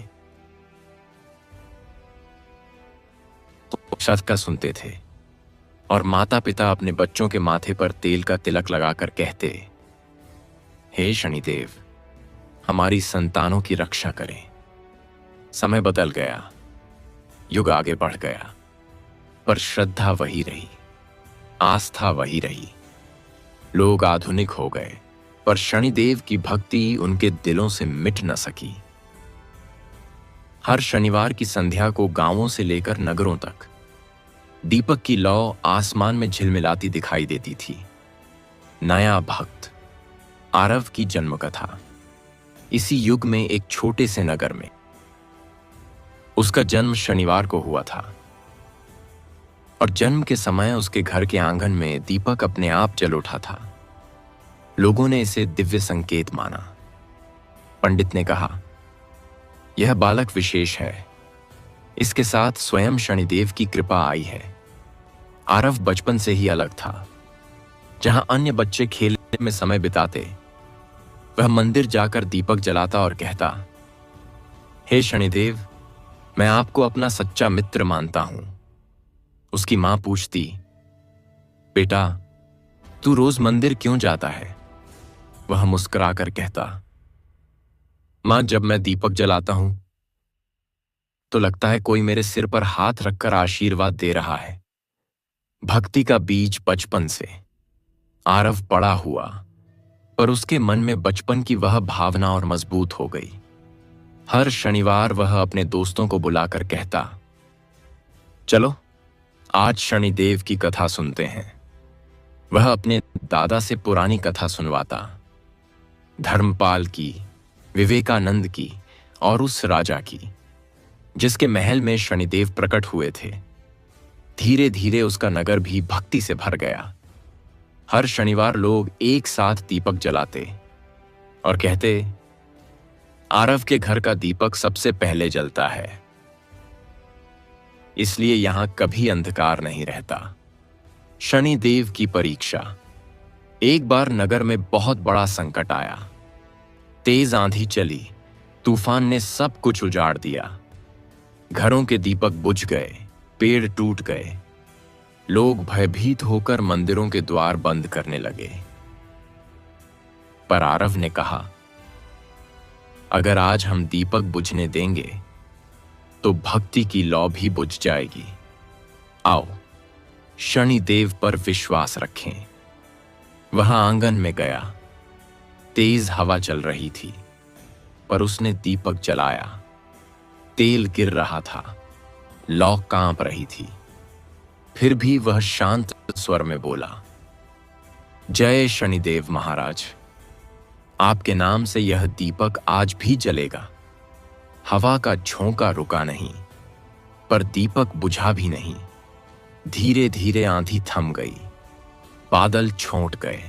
सत्का सुनते थे और माता पिता अपने बच्चों के माथे पर तेल का तिलक लगाकर कहते, हे शनिदेव, हमारी संतानों की रक्षा करें। समय बदल गया, युग आगे बढ़ गया, पर श्रद्धा वही रही, आस्था वही रही। लोग आधुनिक हो गए, पर शनिदेव की भक्ति उनके दिलों से मिट न सकी। हर शनिवार की संध्या को गांवों से लेकर नगरों तक दीपक की लौ आसमान में झिलमिलाती दिखाई देती थी। नया भक्त आरव की जन्म कथा। इसी युग में एक छोटे से नगर में उसका जन्म शनिवार को हुआ था और जन्म के समय उसके घर के आंगन में दीपक अपने आप जल उठा था। लोगों ने इसे दिव्य संकेत माना। पंडित ने कहा, यह बालक विशेष है, इसके साथ स्वयं शनिदेव की कृपा आई है। आरव बचपन से ही अलग था। जहां अन्य बच्चे खेलने में समय बिताते, वह मंदिर जाकर दीपक जलाता और कहता, हे शनिदेव, मैं आपको अपना सच्चा मित्र मानता हूं। उसकी मां पूछती, बेटा, तू रोज मंदिर क्यों जाता है? वह मुस्कुराकर कहता, मां, जब मैं दीपक जलाता हूं तो लगता है कोई मेरे सिर पर हाथ रखकर आशीर्वाद दे रहा है। भक्ति का बीज बचपन से आरव पड़ा हुआ, पर उसके मन में बचपन की वह भावना और मजबूत हो गई। हर शनिवार वह अपने दोस्तों को बुलाकर कहता, चलो आज शनिदेव की कथा सुनते हैं। वह अपने दादा से पुरानी कथा सुनवाता, धर्मपाल की, विवेकानंद की और उस राजा की जिसके महल में शनिदेव प्रकट हुए थे। धीरे धीरे उसका नगर भी भक्ति से भर गया। हर शनिवार लोग एक साथ दीपक जलाते और कहते, आरव के घर का दीपक सबसे पहले जलता है, इसलिए यहां कभी अंधकार नहीं रहता। शनिदेव की परीक्षा। एक बार नगर में बहुत बड़ा संकट आया। तेज आंधी चली, तूफान ने सब कुछ उजाड़ दिया। घरों के दीपक बुझ गए, पेड़ टूट गए। लोग भयभीत होकर मंदिरों के द्वार बंद करने लगे। पर आरव ने कहा, अगर आज हम दीपक बुझने देंगे तो भक्ति की लौ भी बुझ जाएगी। आओ शनिदेव पर विश्वास रखें। वह आंगन में गया। तेज हवा चल रही थी, पर उसने दीपक जलाया। तेल गिर रहा था, लौ कांप रही थी। फिर भी वह शांत स्वर में बोला, जय शनिदेव महाराज, आपके नाम से यह दीपक आज भी जलेगा। हवा का झोंका रुका नहीं, पर दीपक बुझा भी नहीं। धीरे धीरे आंधी थम गई, बादल छोंट गए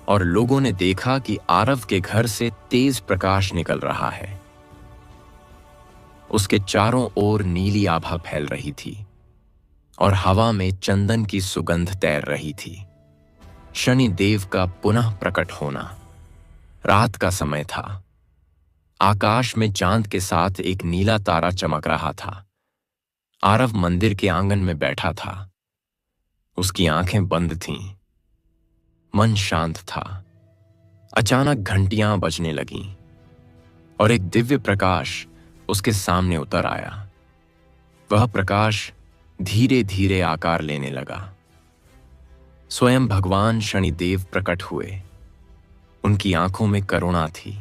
और लोगों ने देखा कि आरव के घर से तेज प्रकाश निकल रहा है। उसके चारों ओर नीली आभा फैल रही थी और हवा में चंदन की सुगंध तैर रही थी। शनिदेव का पुनः प्रकट होना। रात का समय था। आकाश में चांद के साथ एक नीला तारा चमक रहा था। आरव मंदिर के आंगन में बैठा था। उसकी आंखें बंद थीं। मन शांत था। अचानक घंटियां बजने लगीं और एक दिव्य प्रकाश उसके सामने उतर आया। वह प्रकाश धीरे धीरे आकार लेने लगा। स्वयं भगवान शनिदेव प्रकट हुए। उनकी आंखों में करुणा थी।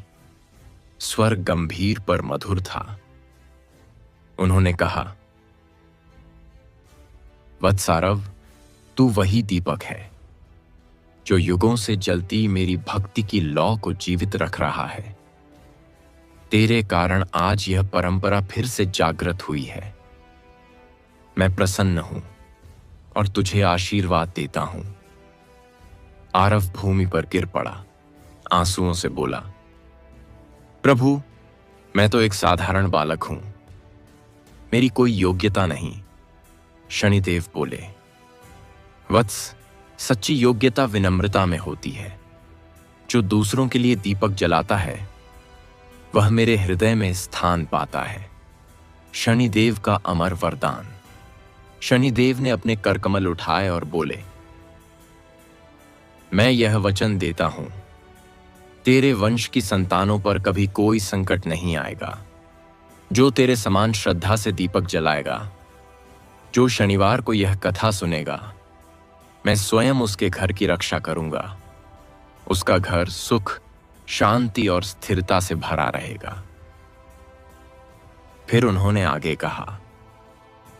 स्वर गंभीर पर मधुर था। उन्होंने कहा, वत्स आरव, तू वही दीपक है जो युगों से जलती मेरी भक्ति की लौ को जीवित रख रहा है। तेरे कारण आज यह परंपरा फिर से जागृत हुई है। मैं प्रसन्न हूं और तुझे आशीर्वाद देता हूं। आरव भूमि पर गिर पड़ा, आंसुओं से बोला, प्रभु, मैं तो एक साधारण बालक हूं, मेरी कोई योग्यता नहीं। शनिदेव बोले, वत्स, सच्ची योग्यता विनम्रता में होती है। जो दूसरों के लिए दीपक जलाता है वह मेरे हृदय में स्थान पाता है। शनिदेव का अमर वरदान। शनिदेव ने अपने करकमल उठाए और बोले, मैं यह वचन देता हूं, तेरे वंश की संतानों पर कभी कोई संकट नहीं आएगा। जो तेरे समान श्रद्धा से दीपक जलाएगा, जो शनिवार को यह कथा सुनेगा, मैं स्वयं उसके घर की रक्षा करूंगा। उसका घर सुख, शांति और स्थिरता से भरा रहेगा। फिर उन्होंने आगे कहा,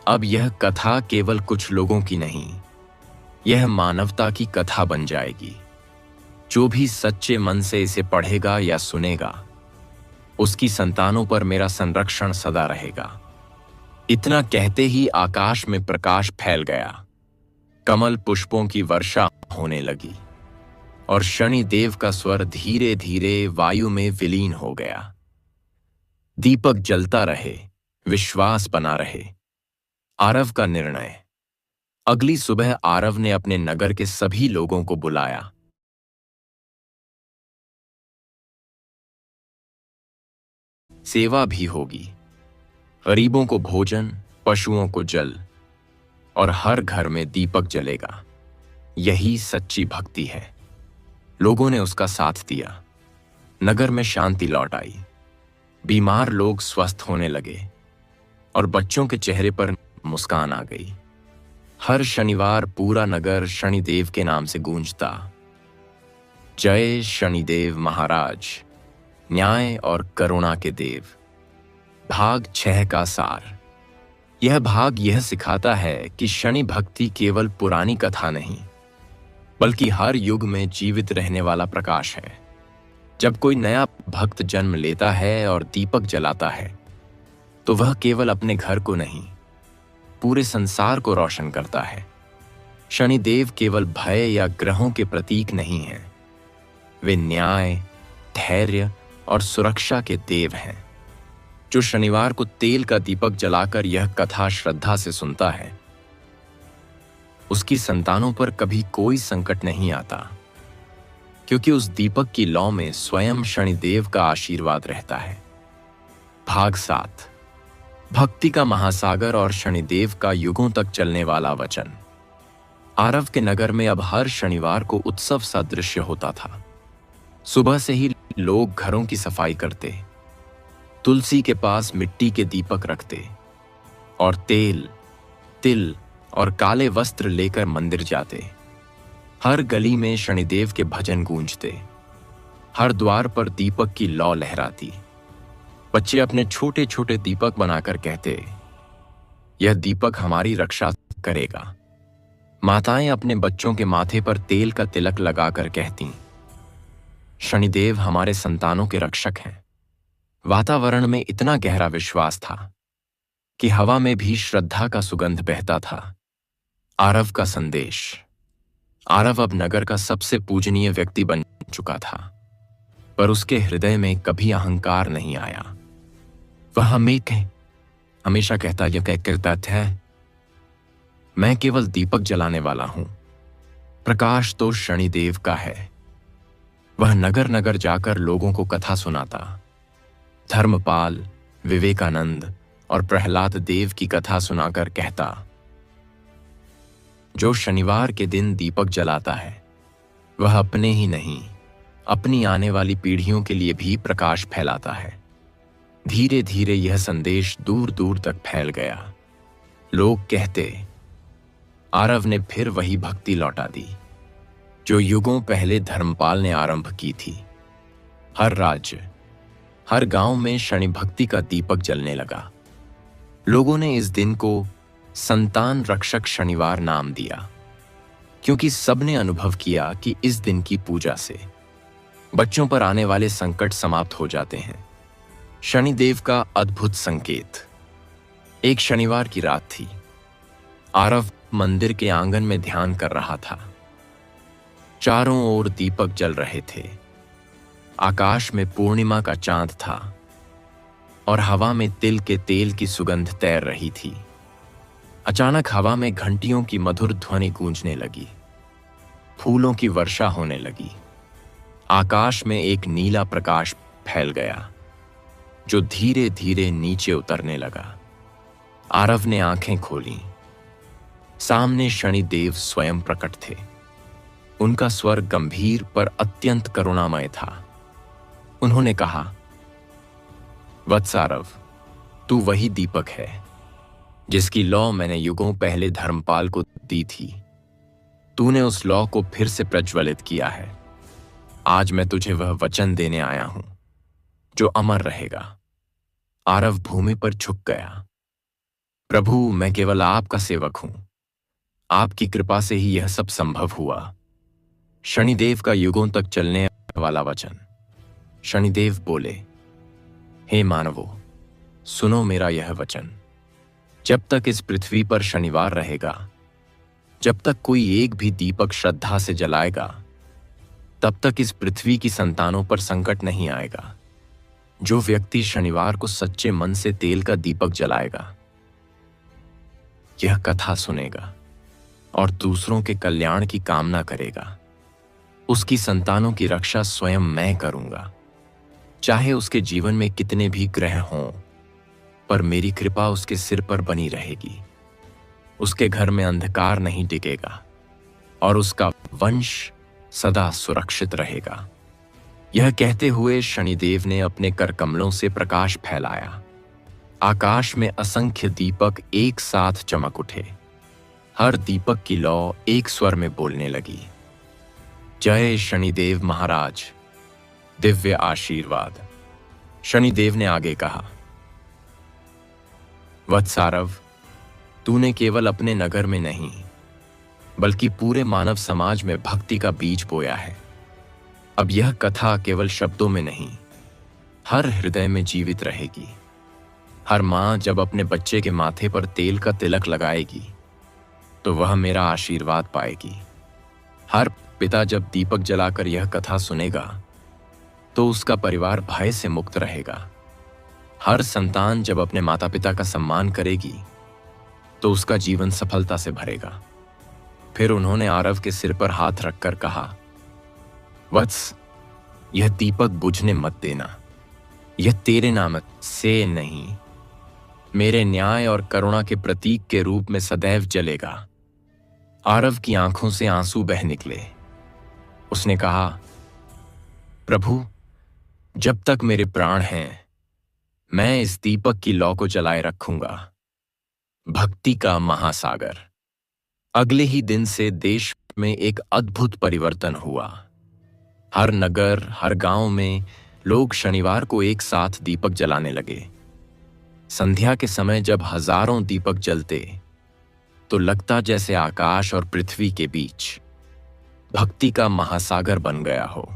अब यह कथा केवल कुछ लोगों की नहीं, यह मानवता की कथा बन जाएगी। जो भी सच्चे मन से इसे पढ़ेगा या सुनेगा, उसकी संतानों पर मेरा संरक्षण सदा रहेगा। इतना कहते ही आकाश में प्रकाश फैल गया, कमल पुष्पों की वर्षा होने लगी और शनिदेव का स्वर धीरे धीरे वायु में विलीन हो गया। दीपक जलता रहे, विश्वास बना रहे। आरव का निर्णय। अगली सुबह आरव ने अपने नगर के सभी लोगों को बुलाया। सेवा भी होगी, गरीबों को भोजन, पशुओं को जल और हर घर में दीपक जलेगा। यही सच्ची भक्ति है। लोगों ने उसका साथ दिया। नगर में शांति लौट आई। बीमार लोग स्वस्थ होने लगे और बच्चों के चेहरे पर मुस्कान आ गई। हर शनिवार पूरा नगर शनिदेव के नाम से गूंजता। जय शनिदेव महाराज, न्याय और करुणा के देव। भाग 6 का सार। यह भाग यह सिखाता है कि शनि भक्ति केवल पुरानी कथा नहीं, बल्कि हर युग में जीवित रहने वाला प्रकाश है। जब कोई नया भक्त जन्म लेता है और दीपक जलाता है, तो वह केवल अपने घर को नहीं, पूरे संसार को रोशन करता है। शनिदेव केवल भय या ग्रहों के प्रतीक नहीं हैं, वे न्याय, धैर्य और सुरक्षा के देव हैं। जो शनिवार को तेल का दीपक जलाकर यह कथा श्रद्धा से सुनता है, उसकी संतानों पर कभी कोई संकट नहीं आता, क्योंकि उस दीपक की लौ में स्वयं शनिदेव का आशीर्वाद रहता है। भाग 7। भक्ति का महासागर और शनिदेव का युगों तक चलने वाला वचन। आरव के नगर में अब हर शनिवार को उत्सव सा दृश्य होता था। सुबह से ही लोग घरों की सफाई करते, तुलसी के पास मिट्टी के दीपक रखते और तेल, तिल और काले वस्त्र लेकर मंदिर जाते। हर गली में शनिदेव के भजन गूंजते। हर द्वार पर दीपक की लौ लहराती। बच्चे अपने छोटे छोटे दीपक बनाकर कहते, यह दीपक हमारी रक्षा करेगा। माताएं अपने बच्चों के माथे पर तेल का तिलक लगाकर कहती, शनिदेव हमारे संतानों के रक्षक हैं। वातावरण में इतना गहरा विश्वास था कि हवा में भी श्रद्धा का सुगंध बहता था। आरव का संदेश। आरव अब नगर का सबसे पूजनीय व्यक्ति बन चुका था, पर उसके हृदय में कभी अहंकार नहीं आया। वह हमेशा कहता था, मैं केवल दीपक जलाने वाला हूं, प्रकाश तो शनिदेव का है। वह नगर नगर जाकर लोगों को कथा सुनाता। धर्मपाल, विवेकानंद और प्रहलाद देव की कथा सुनाकर कहता, जो शनिवार के दिन दीपक जलाता है, वह अपने ही नहीं, अपनी आने वाली पीढ़ियों के लिए भी प्रकाश फैलाता है। धीरे धीरे यह संदेश दूर दूर तक फैल गया। लोग कहते, आरव ने फिर वही भक्ति लौटा दी जो युगों पहले धर्मपाल ने आरंभ की थी। हर राज्य, हर गांव में शनि भक्ति का दीपक जलने लगा। लोगों ने इस दिन को संतान रक्षक शनिवार नाम दिया, क्योंकि सबने अनुभव किया कि इस दिन की पूजा से बच्चों पर आने वाले संकट समाप्त हो जाते हैं। शनिदेव का अद्भुत संकेत। एक शनिवार की रात थी। आरव मंदिर के आंगन में ध्यान कर रहा था। चारों ओर दीपक जल रहे थे। आकाश में पूर्णिमा का चांद था और हवा में तिल के तेल की सुगंध तैर रही थी। अचानक हवा में घंटियों की मधुर ध्वनि गूंजने लगी। फूलों की वर्षा होने लगी। आकाश में एक नीला प्रकाश फैल गया, जो धीरे धीरे नीचे उतरने लगा। आरव ने आंखें खोलीं। सामने शनिदेव स्वयं प्रकट थे। उनका स्वर गंभीर पर अत्यंत करुणामय था। उन्होंने कहा, वत्स आरव, तू वही दीपक है जिसकी लौ मैंने युगों पहले धर्मपाल को दी थी। तूने उस लौ को फिर से प्रज्वलित किया है। आज मैं तुझे वह वचन देने आया हूं जो अमर रहेगा। आरव भूमि पर झुक गया। प्रभु, मैं केवल आपका सेवक हूं। आपकी कृपा से ही यह सब संभव हुआ। शनिदेव का युगों तक चलने वाला वचन। शनिदेव बोले, हे मानवों, सुनो मेरा यह वचन। जब तक इस पृथ्वी पर शनिवार रहेगा, जब तक कोई एक भी दीपक श्रद्धा से जलाएगा, तब तक इस पृथ्वी की संतानों पर संकट नहीं आएगा। जो व्यक्ति शनिवार को सच्चे मन से तेल का दीपक जलाएगा, यह कथा सुनेगा और दूसरों के कल्याण की कामना करेगा, उसकी संतानों की रक्षा स्वयं मैं करूंगा। चाहे उसके जीवन में कितने भी ग्रह हों, पर मेरी कृपा उसके सिर पर बनी रहेगी। उसके घर में अंधकार नहीं टिकेगा और उसका वंश सदा सुरक्षित रहेगा। यह कहते हुए शनिदेव ने अपने करकमलों से प्रकाश फैलाया। आकाश में असंख्य दीपक एक साथ चमक उठे। हर दीपक की लौ एक स्वर में बोलने लगी, जय शनिदेव महाराज, दिव्य आशीर्वाद। शनिदेव ने आगे कहा, वत्सारव, तूने केवल अपने नगर में नहीं, बल्कि पूरे मानव समाज में भक्ति का बीज बोया है। अब यह कथा केवल शब्दों में नहीं, हर हृदय में जीवित रहेगी। हर मां जब अपने बच्चे के माथे पर तेल का तिलक लगाएगी, तो वह मेरा आशीर्वाद पाएगी। हर पिता जब दीपक जलाकर यह कथा सुनेगा, तो उसका परिवार भय से मुक्त रहेगा। हर संतान जब अपने माता पिता का सम्मान करेगी, तो उसका जीवन सफलता से भरेगा। फिर उन्होंने आरव के सिर पर हाथ रखकर कहा, वत्स, यह दीपक बुझने मत देना। यह तेरे नाम से नहीं, मेरे न्याय और करुणा के प्रतीक के रूप में सदैव जलेगा। आरव की आंखों से आंसू बह निकले। उसने कहा, प्रभु, जब तक मेरे प्राण हैं, मैं इस दीपक की लौ को जलाए रखूंगा। भक्ति का महासागर। अगले ही दिन से देश में एक अद्भुत परिवर्तन हुआ। हर नगर, हर गांव में लोग शनिवार को एक साथ दीपक जलाने लगे। संध्या के समय जब हजारों दीपक जलते, तो लगता जैसे आकाश और पृथ्वी के बीच भक्ति का महासागर बन गया हो।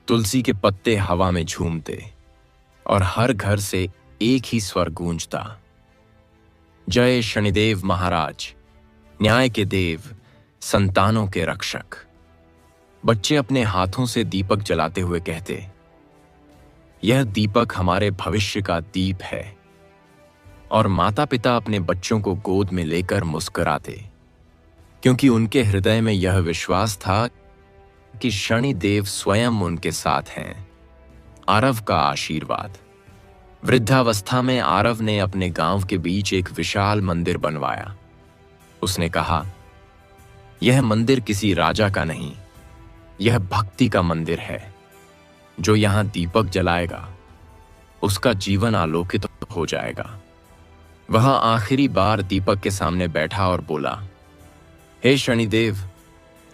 तुलसी के पत्ते हवा में झूमते और हर घर से एक ही स्वर गूंजता, जय शनिदेव महाराज, न्याय के देव, संतानों के रक्षक। बच्चे अपने हाथों से दीपक जलाते हुए कहते, यह दीपक हमारे भविष्य का दीप है। और माता पिता अपने बच्चों को गोद में लेकर मुस्कुराते, क्योंकि उनके हृदय में यह विश्वास था कि शनिदेव स्वयं उनके साथ हैं। आरव का आशीर्वाद। वृद्धावस्था में आरव ने अपने गांव के बीच एक विशाल मंदिर बनवाया। उसने कहा, यह मंदिर किसी राजा का नहीं, यह भक्ति का मंदिर है। जो यहां दीपक जलाएगा, उसका जीवन आलोकित हो जाएगा। वह आखिरी बार दीपक के सामने बैठा और बोला, हे शनिदेव,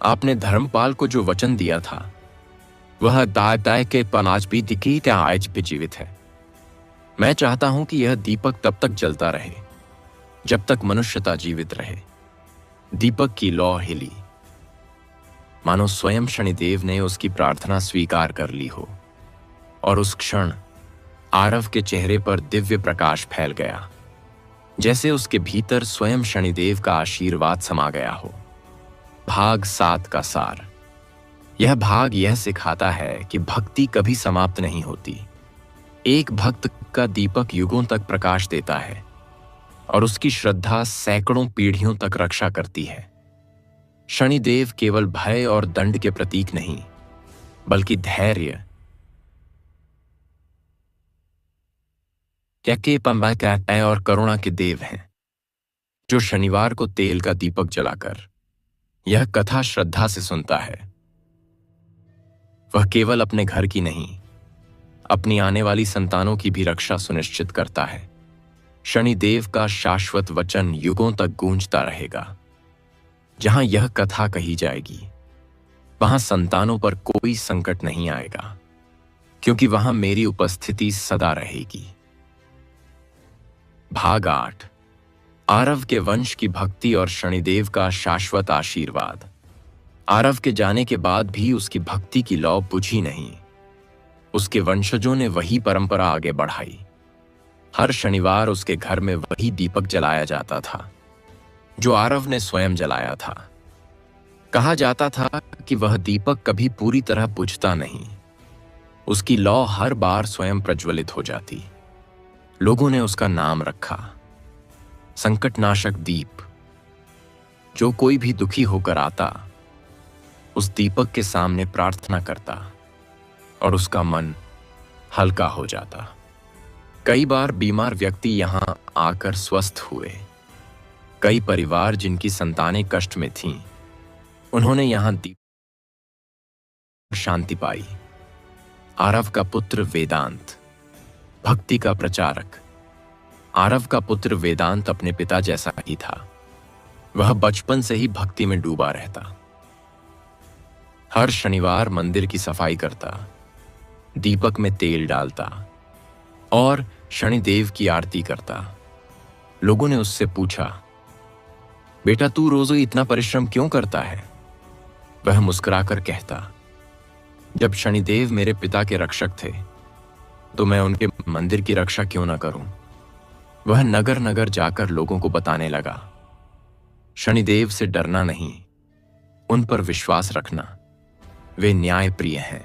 आपने धर्मपाल को जो वचन दिया था, वह दाय के आज भी दिखी आज भी जीवित है। मैं चाहता हूं कि यह दीपक तब तक जलता रहे जब तक मनुष्यता जीवित रहे। दीपक की लौ हिली, मानो स्वयं शनिदेव ने उसकी प्रार्थना स्वीकार कर ली हो, और उस क्षण आरव के चेहरे पर दिव्य प्रकाश फैल गया, जैसे उसके भीतर स्वयं शनिदेव का आशीर्वाद समा गया हो। भाग 7 का सार। यह भाग यह सिखाता है कि भक्ति कभी समाप्त नहीं होती। एक भक्त का दीपक युगों तक प्रकाश देता है और उसकी श्रद्धा सैकड़ों पीढ़ियों तक रक्षा करती है। शनिदेव केवल भय और दंड के प्रतीक नहीं, बल्कि धैर्य, त्याग और करुणा के देव हैं। जो शनिवार को तेल का दीपक जलाकर यह कथा श्रद्धा से सुनता है, वह केवल अपने घर की नहीं, अपनी आने वाली संतानों की भी रक्षा सुनिश्चित करता है। शनिदेव का शाश्वत वचन युगों तक गूंजता रहेगा। जहां यह कथा कही जाएगी, वहां संतानों पर कोई संकट नहीं आएगा, क्योंकि वहां मेरी उपस्थिति सदा रहेगी। भाग 8। आरव के वंश की भक्ति और शनिदेव का शाश्वत आशीर्वाद। आरव के जाने के बाद भी उसकी भक्ति की लौ बुझी नहीं। उसके वंशजों ने वही परंपरा आगे बढ़ाई। हर शनिवार उसके घर में वही दीपक जलाया जाता था जो आरव ने स्वयं जलाया था। कहा जाता था कि वह दीपक कभी पूरी तरह बुझता नहीं। उसकी लौ हर बार स्वयं प्रज्वलित हो जाती। लोगों ने उसका नाम रखा संकटनाशक दीप। जो कोई भी दुखी होकर आता उस दीपक के सामने प्रार्थना करता और उसका मन हल्का हो जाता। कई बार बीमार व्यक्ति यहां आकर स्वस्थ हुए। कई परिवार जिनकी संतानें कष्ट में थीं, उन्होंने यहां दीप शांति पाई। आरव का पुत्र वेदांत, भक्ति का प्रचारक। आरव का पुत्र वेदांत अपने पिता जैसा ही था। वह बचपन से ही भक्ति में डूबा रहता। हर शनिवार मंदिर की सफाई करता, दीपक में तेल डालता और शनिदेव की आरती करता। लोगों ने उससे पूछा, बेटा तू रोज इतना परिश्रम क्यों करता है? वह मुस्कुराकर कहता, जब शनिदेव मेरे पिता के रक्षक थे तो मैं उनके मंदिर की रक्षा क्यों ना करूं। वह नगर नगर जाकर लोगों को बताने लगा, शनिदेव से डरना नहीं, उन पर विश्वास रखना। वे न्याय प्रिय हैं,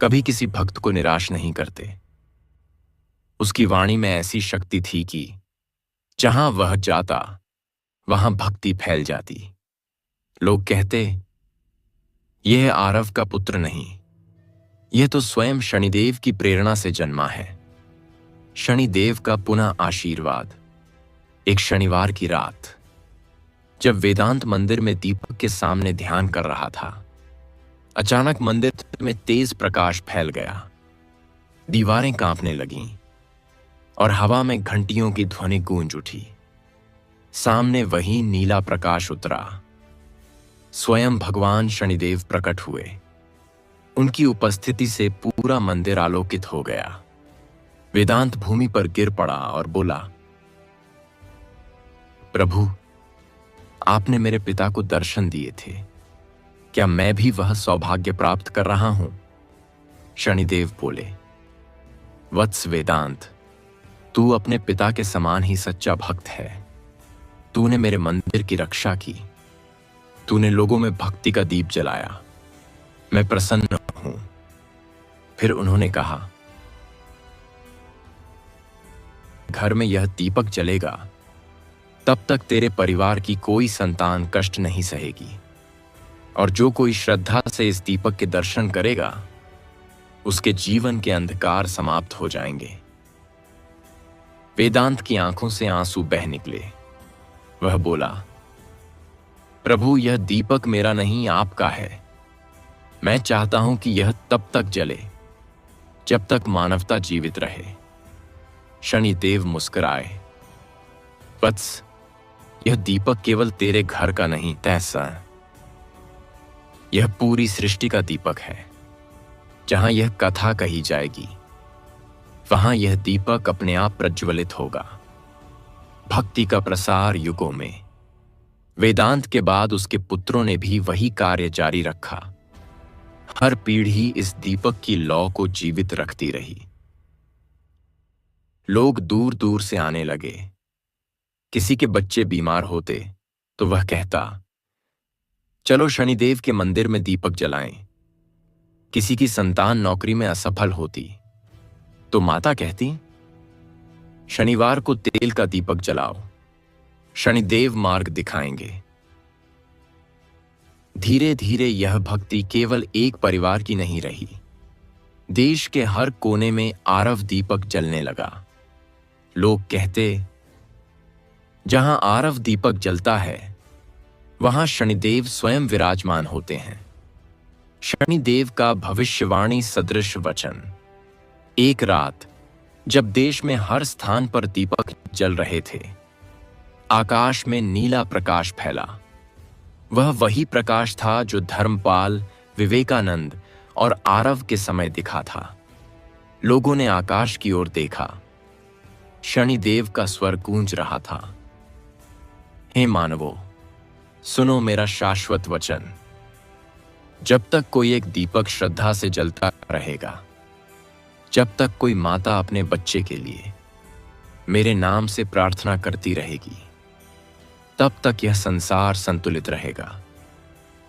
कभी किसी भक्त को निराश नहीं करते। उसकी वाणी में ऐसी शक्ति थी कि जहां वह जाता वहां भक्ति फैल जाती। लोग कहते, यह आरव का पुत्र नहीं, यह तो स्वयं शनिदेव की प्रेरणा से जन्मा है। शनिदेव का पुनः आशीर्वाद। एक शनिवार की रात जब वेदांत मंदिर में दीपक के सामने ध्यान कर रहा था, अचानक मंदिर में तेज प्रकाश फैल गया। दीवारें कांपने लगीं और हवा में घंटियों की ध्वनि गूंज उठी। सामने वही नीला प्रकाश उतरा। स्वयं भगवान शनिदेव प्रकट हुए। उनकी उपस्थिति से पूरा मंदिर आलोकित हो गया। वेदांत भूमि पर गिर पड़ा और बोला, प्रभु, आपने मेरे पिता को दर्शन दिए थे, क्या मैं भी वह सौभाग्य प्राप्त कर रहा हूं? शनिदेव बोले, वत्स वेदांत, तू अपने पिता के समान ही सच्चा भक्त है। तूने मेरे मंदिर की रक्षा की, तूने लोगों में भक्ति का दीप जलाया। मैं प्रसन्न हूं। फिर उन्होंने कहा, घर में यह दीपक जलेगा तब तक तेरे परिवार की कोई संतान कष्ट नहीं सहेगी, और जो कोई श्रद्धा से इस दीपक के दर्शन करेगा उसके जीवन के अंधकार समाप्त हो जाएंगे। वेदांत की आंखों से आंसू बह निकले। वह बोला, प्रभु, यह दीपक मेरा नहीं, आपका है। मैं चाहता हूं कि यह तब तक जले जब तक मानवता जीवित रहे। शनिदेव मुस्कुराए, वत्स, यह दीपक केवल तेरे घर का नहीं, तैसा यह पूरी सृष्टि का दीपक है। जहां यह कथा कही जाएगी वहां यह दीपक अपने आप प्रज्वलित होगा। भक्ति का प्रसार युगों में। वेदांत के बाद उसके पुत्रों ने भी वही कार्य जारी रखा। हर पीढ़ी इस दीपक की लौ को जीवित रखती रही। लोग दूर दूर से आने लगे। किसी के बच्चे बीमार होते तो वह कहता, चलो शनिदेव के मंदिर में दीपक जलाएं। किसी की संतान नौकरी में असफल होती तो माता कहती, शनिवार को तेल का दीपक जलाओ, शनिदेव मार्ग दिखाएंगे। धीरे धीरे यह भक्ति केवल एक परिवार की नहीं रही। देश के हर कोने में आरव दीपक जलने लगा। लोग कहते, जहां आरव दीपक जलता है वहां शनिदेव स्वयं विराजमान होते हैं। शनिदेव का भविष्यवाणी सदृश वचन। एक रात जब देश में हर स्थान पर दीपक जल रहे थे, आकाश में नीला प्रकाश फैला। वह वही प्रकाश था जो धर्मपाल, विवेकानंद और आरव के समय दिखा था। लोगों ने आकाश की ओर देखा। शनिदेव का स्वर गूंज रहा था, हे मानवों, सुनो मेरा शाश्वत वचन। जब तक कोई एक दीपक श्रद्धा से जलता रहेगा, जब तक कोई माता अपने बच्चे के लिए मेरे नाम से प्रार्थना करती रहेगी, तब तक यह संसार संतुलित रहेगा।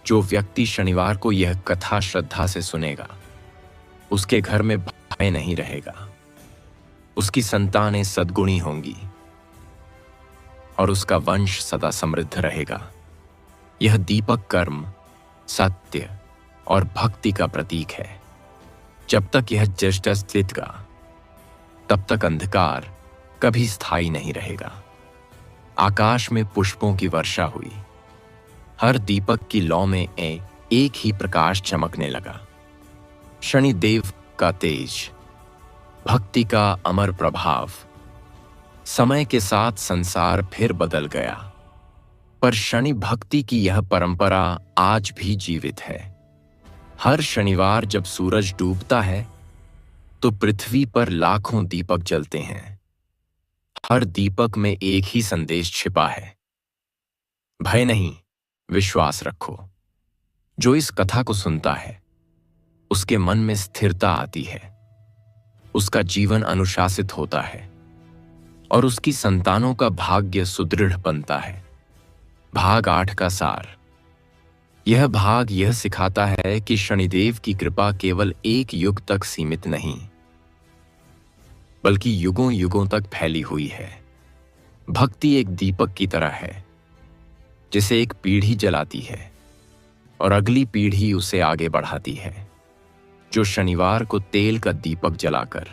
जो व्यक्ति शनिवार को यह कथा श्रद्धा से सुनेगा, उसके घर में भय नहीं रहेगा, उसकी संतानें सद्गुणी होंगी और उसका वंश सदा समृद्ध रहेगा। यह दीपक कर्म, सत्य और भक्ति का प्रतीक है। जब तक यह जस्ट स्थितगा, तब तक अंधकार कभी स्थायी नहीं रहेगा। आकाश में पुष्पों की वर्षा हुई। हर दीपक की लौ में एक ही प्रकाश चमकने लगा। शनिदेव का तेज, भक्ति का अमर प्रभाव। समय के साथ संसार फिर बदल गया, पर शनि भक्ति की यह परंपरा आज भी जीवित है। हर शनिवार जब सूरज डूबता है, तो पृथ्वी पर लाखों दीपक जलते हैं। हर दीपक में एक ही संदेश छिपा है, भय नहीं, विश्वास रखो। जो इस कथा को सुनता है, उसके मन में स्थिरता आती है, उसका जीवन अनुशासित होता है और उसकी संतानों का भाग्य सुदृढ़ बनता है। भाग 8 का सार। यह भाग यह सिखाता है कि शनिदेव की कृपा केवल एक युग तक सीमित नहीं, बल्कि युगों युगों तक फैली हुई है। भक्ति एक दीपक की तरह है, जिसे एक पीढ़ी जलाती है और अगली पीढ़ी उसे आगे बढ़ाती है। जो शनिवार को तेल का दीपक जलाकर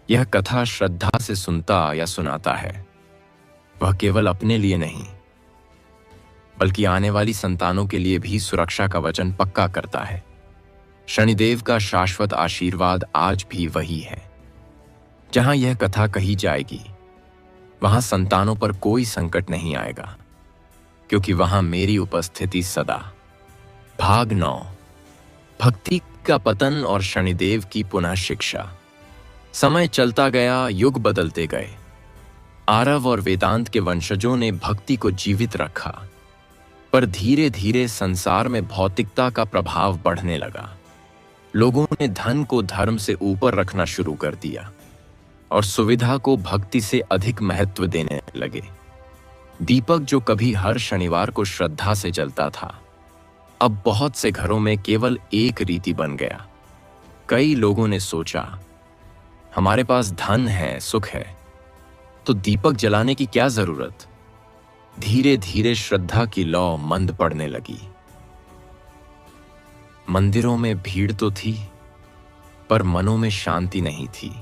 यह कथा श्रद्धा से सुनता या सुनाता है, वह केवल अपने लिए नहीं, बल्कि आने वाली संतानों के लिए भी सुरक्षा का वचन पक्का करता है। शनिदेव का शाश्वत आशीर्वाद आज भी वही है। जहां यह कथा कही जाएगी, वहां संतानों पर कोई संकट नहीं आएगा, क्योंकि वहां मेरी उपस्थिति सदा। भाग 9। भक्ति का पतन और शनिदेव की पुनः शिक्षा। समय चलता गया, युग बदलते गए। आरव और वेदांत के वंशजों ने भक्ति को जीवित रखा, पर धीरे धीरे संसार में भौतिकता का प्रभाव बढ़ने लगा। लोगों ने धन को धर्म से ऊपर रखना शुरू कर दिया और सुविधा को भक्ति से अधिक महत्व देने लगे। दीपक जो कभी हर शनिवार को श्रद्धा से जलता था, अब बहुत से घरों में केवल एक रीति बन गया। कई लोगों ने सोचा, हमारे पास धन है, सुख है, तो दीपक जलाने की क्या जरूरत। धीरे धीरे श्रद्धा की लौ मंद पड़ने लगी। मंदिरों में भीड़ तो थी, पर मनों में शांति नहीं थी।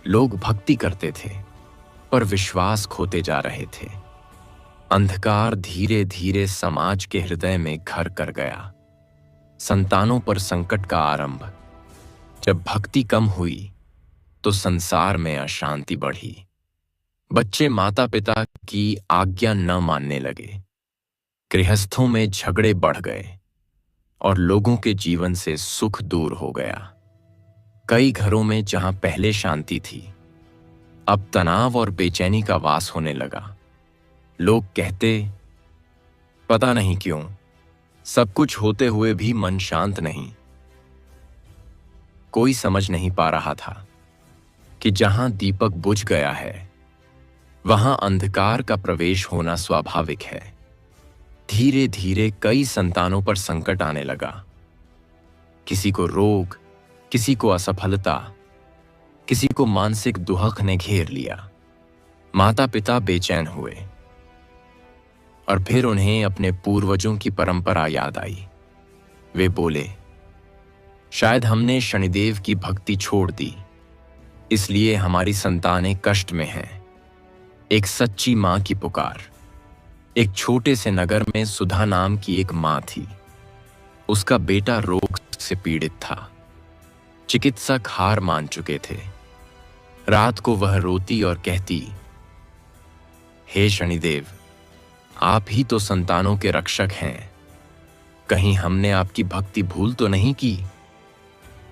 लोग भक्ति करते थे, पर विश्वास खोते जा रहे थे। अंधकार धीरे धीरे समाज के हृदय में घर कर गया। संतानों पर संकट का आरंभ। जब भक्ति कम हुई, तो संसार में अशांति बढ़ी। बच्चे माता पिता की आज्ञा न मानने लगे। गृहस्थों में झगड़े बढ़ गए और लोगों के जीवन से सुख दूर हो गया। कई घरों में जहां पहले शांति थी, अब तनाव और बेचैनी का वास होने लगा। लोग कहते, पता नहीं क्यों सब कुछ होते हुए भी मन शांत नहीं। कोई समझ नहीं पा रहा था कि जहां दीपक बुझ गया है, वहां अंधकार का प्रवेश होना स्वाभाविक है। धीरे धीरे कई संतानों पर संकट आने लगा। किसी को रोग, किसी को असफलता, किसी को मानसिक दुहक ने घेर लिया। माता पिता बेचैन हुए और फिर उन्हें अपने पूर्वजों की परंपरा याद आई। वे बोले, शायद हमने शनिदेव की भक्ति छोड़ दी, इसलिए हमारी संतानें कष्ट में हैं। एक सच्ची मां की पुकार। एक छोटे से नगर में सुधा नाम की एक मां थी। उसका बेटा रोग से पीड़ित था। चिकित्सक हार मान चुके थे। रात को वह रोती और कहती, हे शनिदेव, आप ही तो संतानों के रक्षक हैं। कहीं हमने आपकी भक्ति भूल तो नहीं की?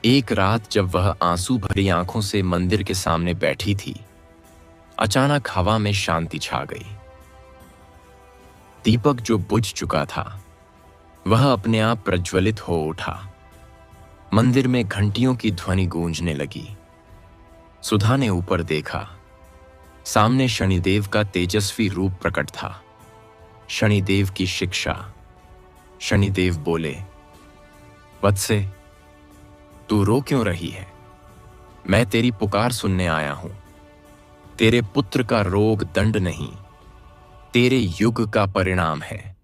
एक रात जब वह आंसू भरी आंखों से मंदिर के सामने बैठी थी, अचानक हवा में शांति छा गई। दीपक जो बुझ चुका था वह अपने आप प्रज्वलित हो उठा। मंदिर में घंटियों की ध्वनि गूंजने लगी। सुधा ने ऊपर देखा। सामने शनिदेव का तेजस्वी रूप प्रकट था। शनिदेव की शिक्षा। शनिदेव बोले, वत्से, तू रो क्यों रही है? मैं तेरी पुकार सुनने आया हूं। तेरे पुत्र का रोग दंड नहीं, तेरे युग का परिणाम है।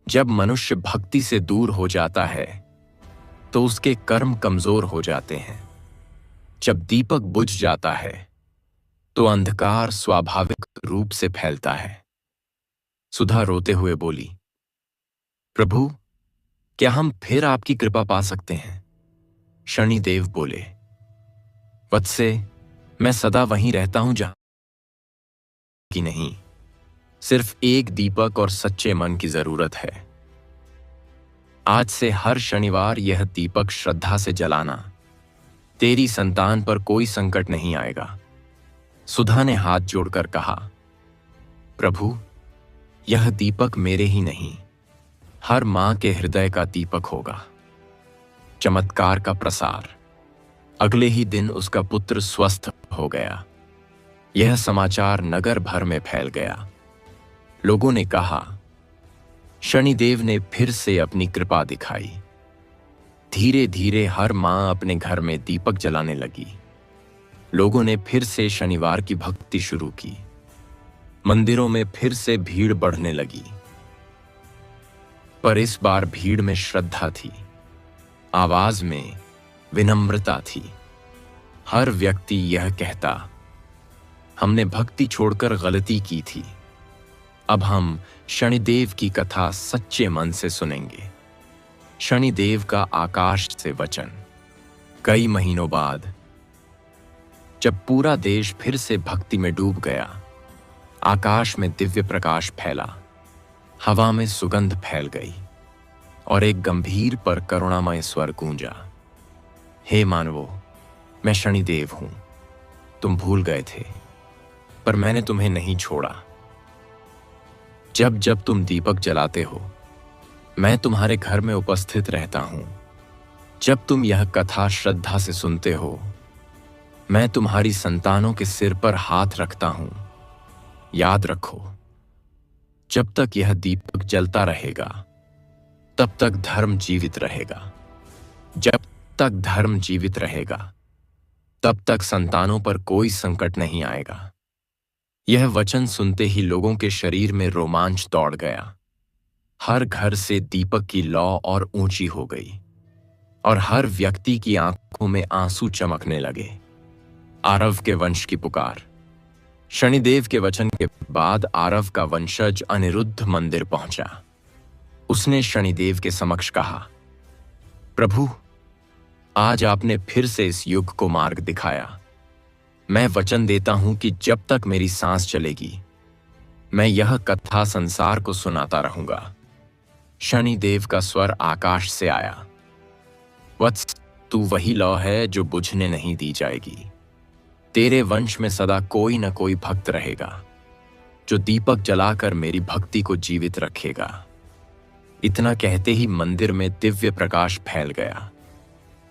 जब मनुष्य भक्ति से दूर हो जाता है तो उसके कर्म कमजोर हो जाते हैं। जब दीपक बुझ जाता है तो अंधकार स्वाभाविक रूप से फैलता है। सुधा रोते हुए बोली, प्रभु, क्या हम फिर आपकी कृपा पा सकते हैं? शनिदेव बोले, वत्से, मैं सदा वहीं रहता हूं जहां की नहीं। सिर्फ एक दीपक और सच्चे मन की जरूरत है। आज से हर शनिवार यह दीपक श्रद्धा से जलाना। तेरी संतान पर कोई संकट नहीं आएगा। सुधा ने हाथ जोड़कर कहा, प्रभु, यह दीपक मेरे ही नहीं, हर मां के हृदय का दीपक होगा। चमत्कार का प्रसार। अगले ही दिन उसका पुत्र स्वस्थ हो गया। यह समाचार नगर भर में फैल गया। लोगों ने कहा, शनिदेव ने फिर से अपनी कृपा दिखाई। धीरे धीरे हर मां अपने घर में दीपक जलाने लगी। लोगों ने फिर से शनिवार की भक्ति शुरू की। मंदिरों में फिर से भीड़ बढ़ने लगी। पर इस बार भीड़ में श्रद्धा थी, आवाज में विनम्रता थी। हर व्यक्ति यह कहता, हमने भक्ति छोड़कर गलती की थी। अब हम शनिदेव की कथा सच्चे मन से सुनेंगे। शनिदेव का आकाश से वचन। कई महीनों बाद जब पूरा देश फिर से भक्ति में डूब गया, आकाश में दिव्य प्रकाश फैला, हवा में सुगंध फैल गई और एक गंभीर पर करुणामय स्वर गूंजा, हे मानवों, मैं शनिदेव हूं। तुम भूल गए थे, पर मैंने तुम्हें नहीं छोड़ा। जब जब तुम दीपक जलाते हो, मैं तुम्हारे घर में उपस्थित रहता हूं। जब तुम यह कथा श्रद्धा से सुनते हो, मैं तुम्हारी संतानों के सिर पर हाथ रखता हूं। याद रखो, जब तक यह दीपक जलता रहेगा, तब तक धर्म जीवित रहेगा। जब तक धर्म जीवित रहेगा, तब तक संतानों पर कोई संकट नहीं आएगा। यह वचन सुनते ही लोगों के शरीर में रोमांच दौड़ गया। हर घर से दीपक की लौ और ऊंची हो गई और हर व्यक्ति की आंखों में आंसू चमकने लगे। आरव के वंश की पुकार। शनिदेव के वचन के बाद आरव का वंशज अनिरुद्ध मंदिर पहुंचा। उसने शनिदेव के समक्ष कहा, प्रभु, आज आपने फिर से इस युग को मार्ग दिखाया। मैं वचन देता हूं कि जब तक मेरी सांस चलेगी, मैं यह कथा संसार को सुनाता रहूंगा। शनिदेव का स्वर आकाश से आया, वत्स, तू वही लौ है जो बुझने नहीं दी जाएगी। तेरे वंश में सदा कोई न कोई भक्त रहेगा जो दीपक जलाकर मेरी भक्ति को जीवित रखेगा। इतना कहते ही मंदिर में दिव्य प्रकाश फैल गया।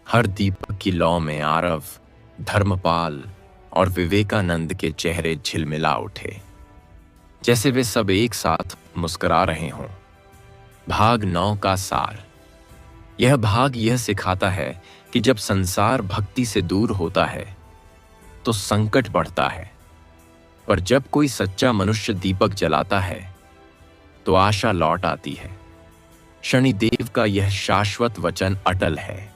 हर दीपक की लौ में आरव, धर्मपाल और विवेकानंद के चेहरे झिलमिला उठे, जैसे वे सब एक साथ मुस्कुरा रहे हों। भाग 9 का सार। यह भाग यह सिखाता है कि जब संसार भक्ति से दूर होता है तो संकट बढ़ता है, पर जब कोई सच्चा मनुष्य दीपक जलाता है तो आशा लौट आती है। शनिदेव का यह शाश्वत वचन अटल है।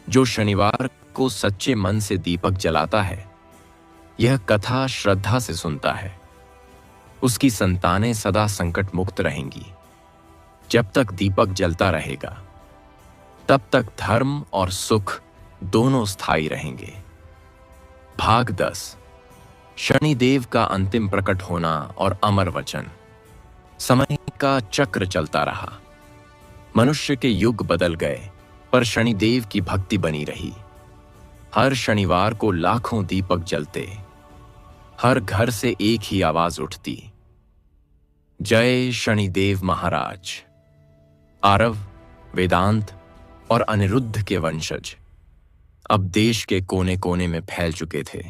जो शनिवार को सच्चे मन से दीपक जलाता है, यह कथा श्रद्धा से सुनता है, उसकी संतानें सदा संकट मुक्त रहेंगी। जब तक दीपक जलता रहेगा, तब तक धर्म और सुख दोनों स्थायी रहेंगे। भाग 10। शनिदेव का अंतिम प्रकट होना और अमर वचन। समय का चक्र चलता रहा। मनुष्य के युग बदल गए, पर शनिदेव की भक्ति बनी रही। हर शनिवार को लाखों दीपक जलते, हर घर से एक ही आवाज उठती, जय शनिदेव महाराज। आरव, वेदांत और अनिरुद्ध के वंशज अब देश के कोने कोने में फैल चुके थे।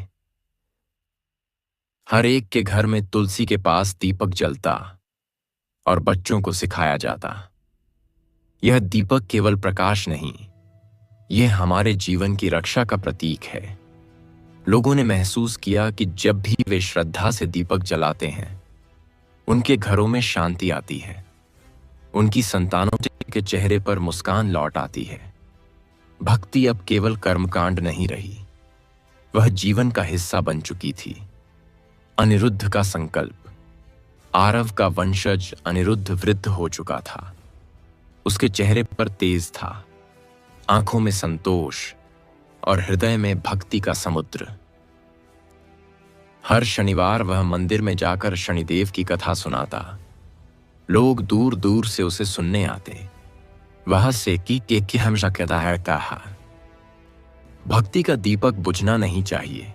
हर एक के घर में तुलसी के पास दीपक जलता और बच्चों को सिखाया जाता। यह दीपक केवल प्रकाश नहीं, यह हमारे जीवन की रक्षा का प्रतीक है। लोगों ने महसूस किया कि जब भी वे श्रद्धा से दीपक जलाते हैं, उनके घरों में शांति आती है, उनकी संतानों के चेहरे पर मुस्कान लौट आती है। भक्ति अब केवल कर्मकांड नहीं रही, वह जीवन का हिस्सा बन चुकी थी। अनिरुद्ध का संकल्प। आरव का वंशज अनिरुद्ध वृद्ध हो चुका था। उसके चेहरे पर तेज था, आंखों में संतोष और हृदय में भक्ति का समुद्र। हर शनिवार वह मंदिर में जाकर शनिदेव की कथा सुनाता। लोग दूर दूर से उसे सुनने आते। वह से कि हम कहता है कहा, भक्ति का दीपक बुझना नहीं चाहिए।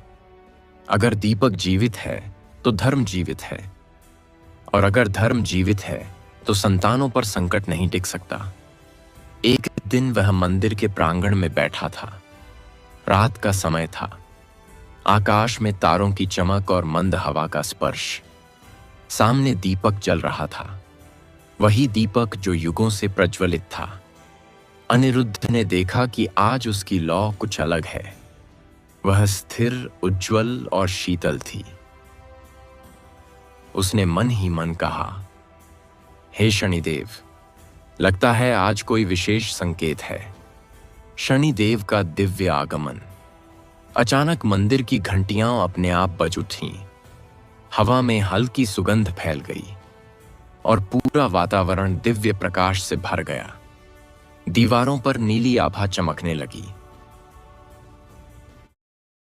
अगर दीपक जीवित है तो धर्म जीवित है, और अगर धर्म जीवित है तो संतानों पर संकट नहीं टिक सकता। एक दिन वह मंदिर के प्रांगण में बैठा था। रात का समय था। आकाश में तारों की चमक और मंद हवा का स्पर्श। सामने दीपक जल रहा था, वही दीपक जो युगों से प्रज्वलित था। अनिरुद्ध ने देखा कि आज उसकी लौ कुछ अलग है। वह स्थिर, उज्जवल और शीतल थी। उसने मन ही मन कहा, हे शनिदेव, लगता है आज कोई विशेष संकेत है। शनिदेव का दिव्य आगमन। अचानक मंदिर की घंटियां अपने आप बज उठीं। हवा में हल्की सुगंध फैल गई और पूरा वातावरण दिव्य प्रकाश से भर गया। दीवारों पर नीली आभा चमकने लगी।